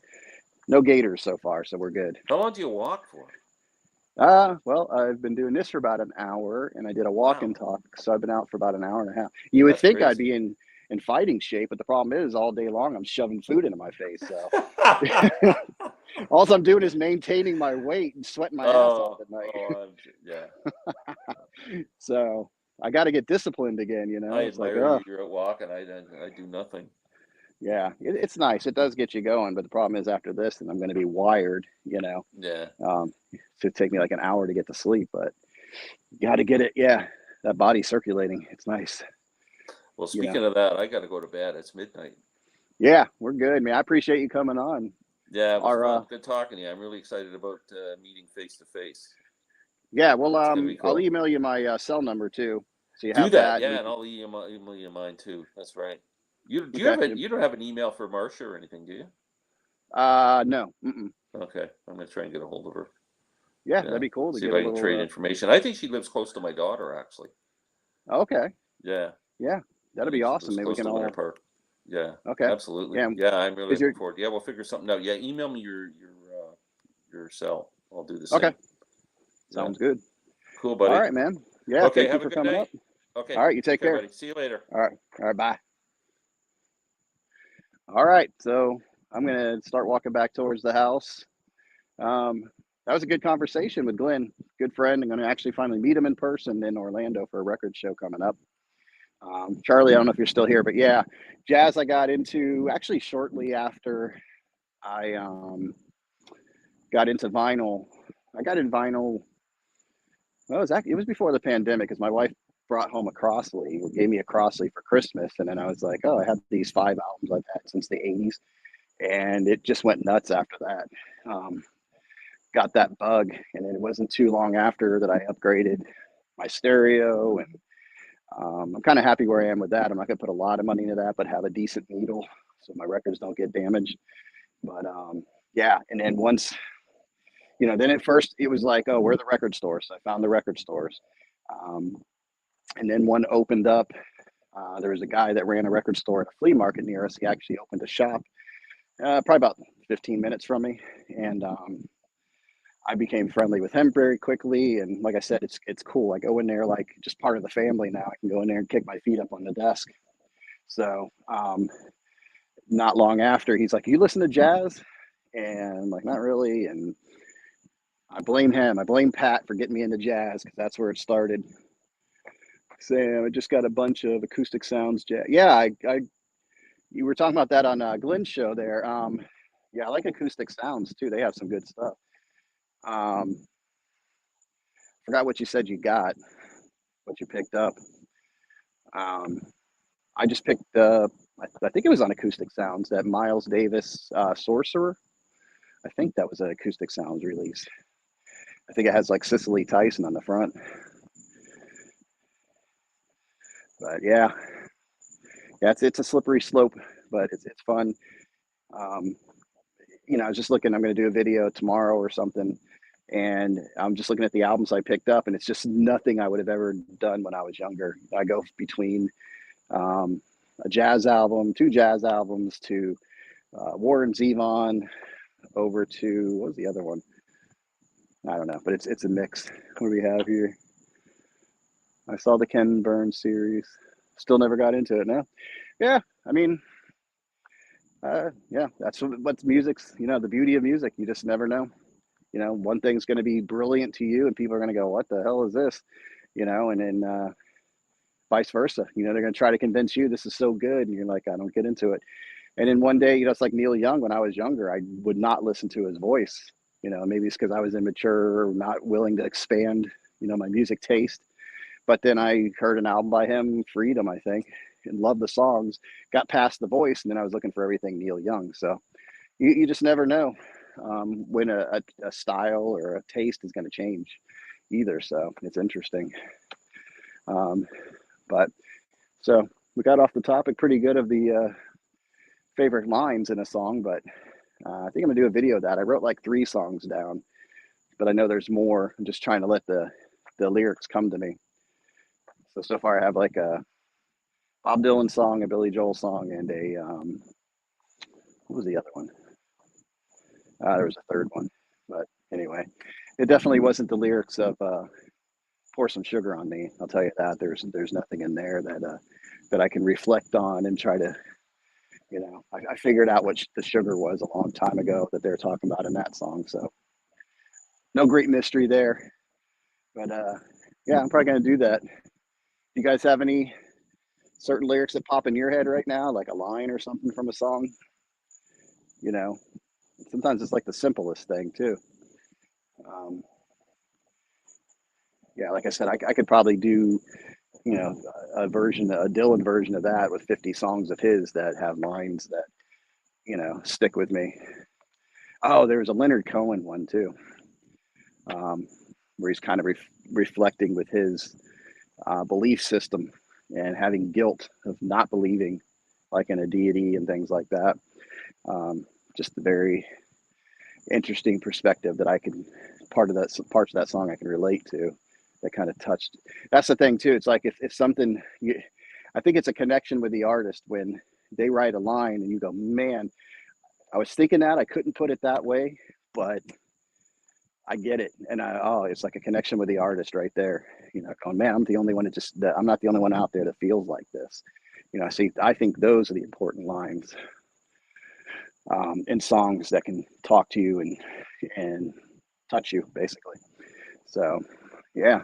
No gators so far, so we're good. How long do you walk for? Well, I've been doing this for about an hour, and I did a walk and talk, so I've been out for about an hour and a half. You would think I'd be in fighting shape, but the problem is all day long I'm shoving food into my face. So all I'm doing is maintaining my weight and sweating my ass off at night. So I got to get disciplined again. I admire you. You're at walk, and I do nothing. Yeah, it's nice. It does get you going, but the problem is after this, then I'm going to be wired, Yeah. to take me like an hour to get to sleep, but you got to get it. Yeah. That body circulating. It's nice. Well, You know, speaking of that, I got to go to bed. It's midnight. yeah, we're good, man. I appreciate you coming on. Yeah, it was Our, fun. Good talking to you. I'm really excited about meeting face to face. yeah, well, It's gonna be I'll cool. email you my cell number too. So you Do have that, that and yeah, we and can, I'll email you mine too. That's right. Do you okay. have a you don't have an email for Marcia or anything, do you? No. Mm-mm. Okay, I'm gonna try and get a hold of her. Yeah, that'd Yeah, be cool to see if get a I can trade little, information. I think she lives close to my daughter, actually. okay. Yeah, Yeah, I that'd be think she awesome. lives Maybe we close can to Winter all, Park. Yeah, okay. absolutely. Yeah. Yeah, I'm really Is your, looking forward. Yeah, we'll figure something out. Yeah, email me your cell. I'll do the okay. same. Yeah, Sounds good. cool, All buddy. right, man. Yeah. Okay, Thank you have a for good coming night. up. Okay, All right. You take take care, care. buddy. See you later. All right. All right. Bye. All right. So I'm going to start walking back towards the house. Um, that was a good conversation with Glenn, good friend. I'm going to actually finally meet him in person in Orlando for a record show coming up. Charlie, I don't know if you're still here, but yeah, jazz I got into actually shortly after I got into vinyl. I got in vinyl. Well, it was before the pandemic because my wife brought home a Crossley, or gave me a Crossley for Christmas, and then I was like, oh, I have these 5 albums I've had since the '80s, and it just went nuts after that. Um, got that bug, and then it wasn't too long after that I upgraded my stereo, and I'm kind of happy where I am with that. I'm not going to put a lot of money into that, but have a decent needle so my records don't get damaged. But yeah, and then once, then at first it was like, oh, where are the record stores? So I found the record stores. Um, and then one opened up. There was a guy that ran a record store at a flea market near us. He actually opened a shop probably about 15 minutes from me. And I became friendly with him very quickly. And like I said, it's cool. I go in there like just part of the family now. I can go in there and kick my feet up on the desk. So not long after, he's like, "You listen to jazz?" And I'm like, "Not really." And I blame him. I blame Pat for getting me into jazz because that's where it started. Saying I just got a bunch of acoustic sounds jazz. Yeah, you were talking about that on Glenn's show there. Yeah, I like acoustic sounds too. They have some good stuff. Um, Forgot what you said you got, what you picked up. Um, I just picked I think it was on Acoustic Sounds, that Miles Davis Sorcerer. I think that was an Acoustic Sounds release. I think it has like Cicely Tyson on the front. But yeah, it's a slippery slope, but it's fun. Um, I was just looking. I'm going to do a video tomorrow or something, and I'm just looking at the albums I picked up, and it's just nothing I would have ever done when I was younger. I go between um, a jazz album, two jazz albums, to Warren Zevon, over to what was the other one? I don't know, but it's a mix. What do we have here? I saw the Ken Burns series. Still never got into it. No, yeah. I mean, yeah. That's what's music's. The beauty of music. You just never know. One thing's going to be brilliant to you, and people are going to go, "What the hell is this?" And then vice versa. They're going to try to convince you this is so good, and you're like, "I don't get into it." And then one day, it's like Neil Young. When I was younger, I would not listen to his voice. Maybe it's because I was immature, or not willing to expand, my music taste. But then I heard an album by him, Freedom, I think, and loved the songs. Got past the voice, and then I was looking for everything Neil Young. So you just never know when a style or a taste is going to change either. So it's interesting. Um, but so we got off the topic pretty good of the favorite lines in a song, but I think I'm gonna do a video of that. I wrote like 3 songs down, but I know there's more. I'm just trying to let the lyrics come to me. So far I have like a Bob Dylan song, a Billy Joel song, and a what was the other one? There was a third one, but anyway, it definitely wasn't the lyrics of "Pour Some Sugar on Me." I'll tell you that. There's nothing in there that I can reflect on and try to. I figured out what the sugar was a long time ago that they're talking about in that song. So no great mystery there. But yeah, I'm probably gonna do that. You guys have any certain lyrics that pop in your head right now, like a line or something from a song, you know, sometimes it's like the simplest thing too. Um, yeah, like I said, I could probably do, you know, a Dylan version of that with 50 songs of his that have lines that, you know, stick with me. Oh, there was a Leonard Cohen one too, um, where he's kind of reflecting with his belief system and having guilt of not believing like in a deity and things like that. Just a very interesting perspective that I can parts of that song I can relate to, that kind of touched. That's the thing too. It's like if something I think it's a connection with the artist when they write a line and you go, man, I was thinking that I couldn't put it that way, but I get it. And it's like a connection with the artist right there. You know, going, man, I'm not the only one out there that feels like this. You know, I think those are the important lines in songs that can talk to you and touch you basically. So, yeah.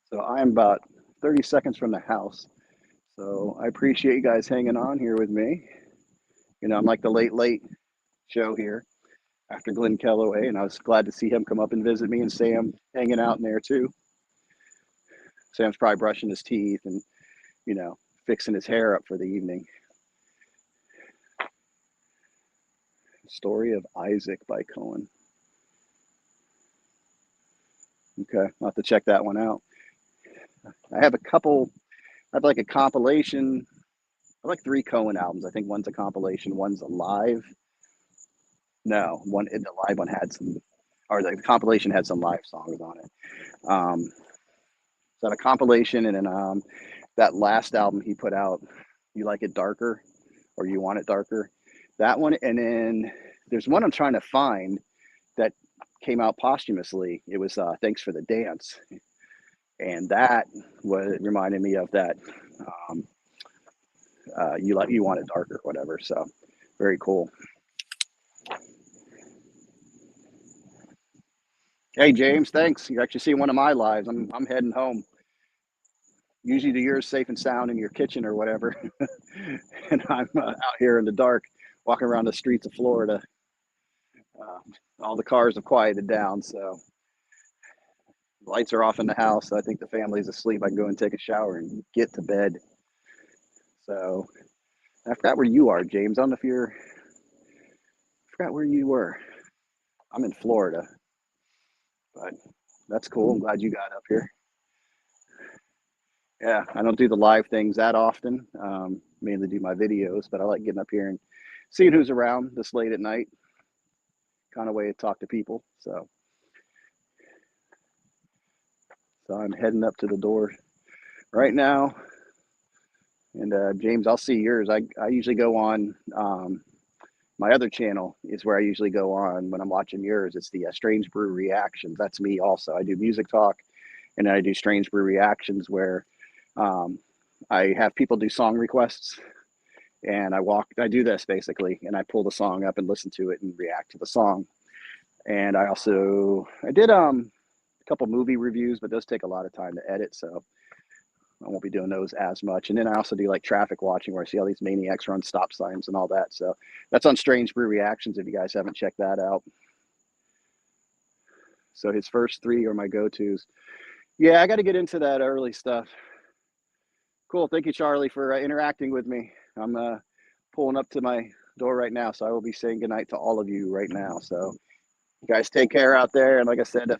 So I'm about 30 seconds from the house. So I appreciate you guys hanging on here with me. You know, I'm like the late show here after Glenn Kellaway, and I was glad to see him come up and visit me, and Sam hanging out in there too. Sam's probably brushing his teeth and, you know, fixing his hair up for the evening. Story of Isaac by Cohen. Okay, I'll have to check that one out. I have like a compilation. I like 3 Cohen albums. I think one's a compilation, one's a live. No, the live one had some, or the compilation had some live songs on it. So a compilation, and then that last album he put out, You Like It Darker, or You Want It Darker, that one. And then there's one I'm trying to find that came out posthumously. It was Thanks for the Dance, and that reminded me of that. You Want It Darker, whatever. So very cool. Hey James, thanks. You're actually seeing one of my lives. I'm heading home. Usually the yours safe and sound in your kitchen or whatever, and I'm out here in the dark, walking around the streets of Florida. All the cars have quieted down, so lights are off in the house. So I think the family's asleep. I can go and take a shower and get to bed. So I forgot where you are, James. I don't know if I forgot where you were. I'm in Florida, but that's cool. I'm glad you got up here. Yeah, I don't do the live things that often. Mainly do my videos, but I like getting up here and seeing who's around this late at night. Kind of way to talk to people. So I'm heading up to the door right now. And James, I'll see yours. I usually go on my other channel is where I usually go on when I'm watching yours. It's the Strange Brew Reactions. That's me also. I do music talk, and then I do Strange Brew Reactions where I have people do song requests, and I do this basically, and I pull the song up and listen to it and react to the song. And I did a couple movie reviews, but those take a lot of time to edit, so I won't be doing those as much. And then I also do like traffic watching where I see all these maniacs run stop signs and all that. So that's on Strange Brew Reactions if you guys haven't checked that out. So his first 3 are my go-tos. Yeah, I got to get into that early stuff. Cool. Thank you, Charlie, for interacting with me. I'm pulling up to my door right now, so I will be saying goodnight to all of you right now. So you guys take care out there. And like I said, if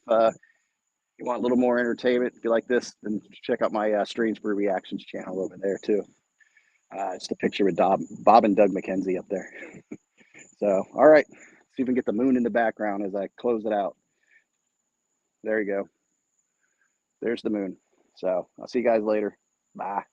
you want a little more entertainment, if you like this, then check out my Strange Brew Reactions channel over there too. It's the picture with Bob and Doug McKenzie up there. So, all right, see if we can get the moon in the background as I close it out. There you go. There's the moon. So I'll see you guys later. Bye.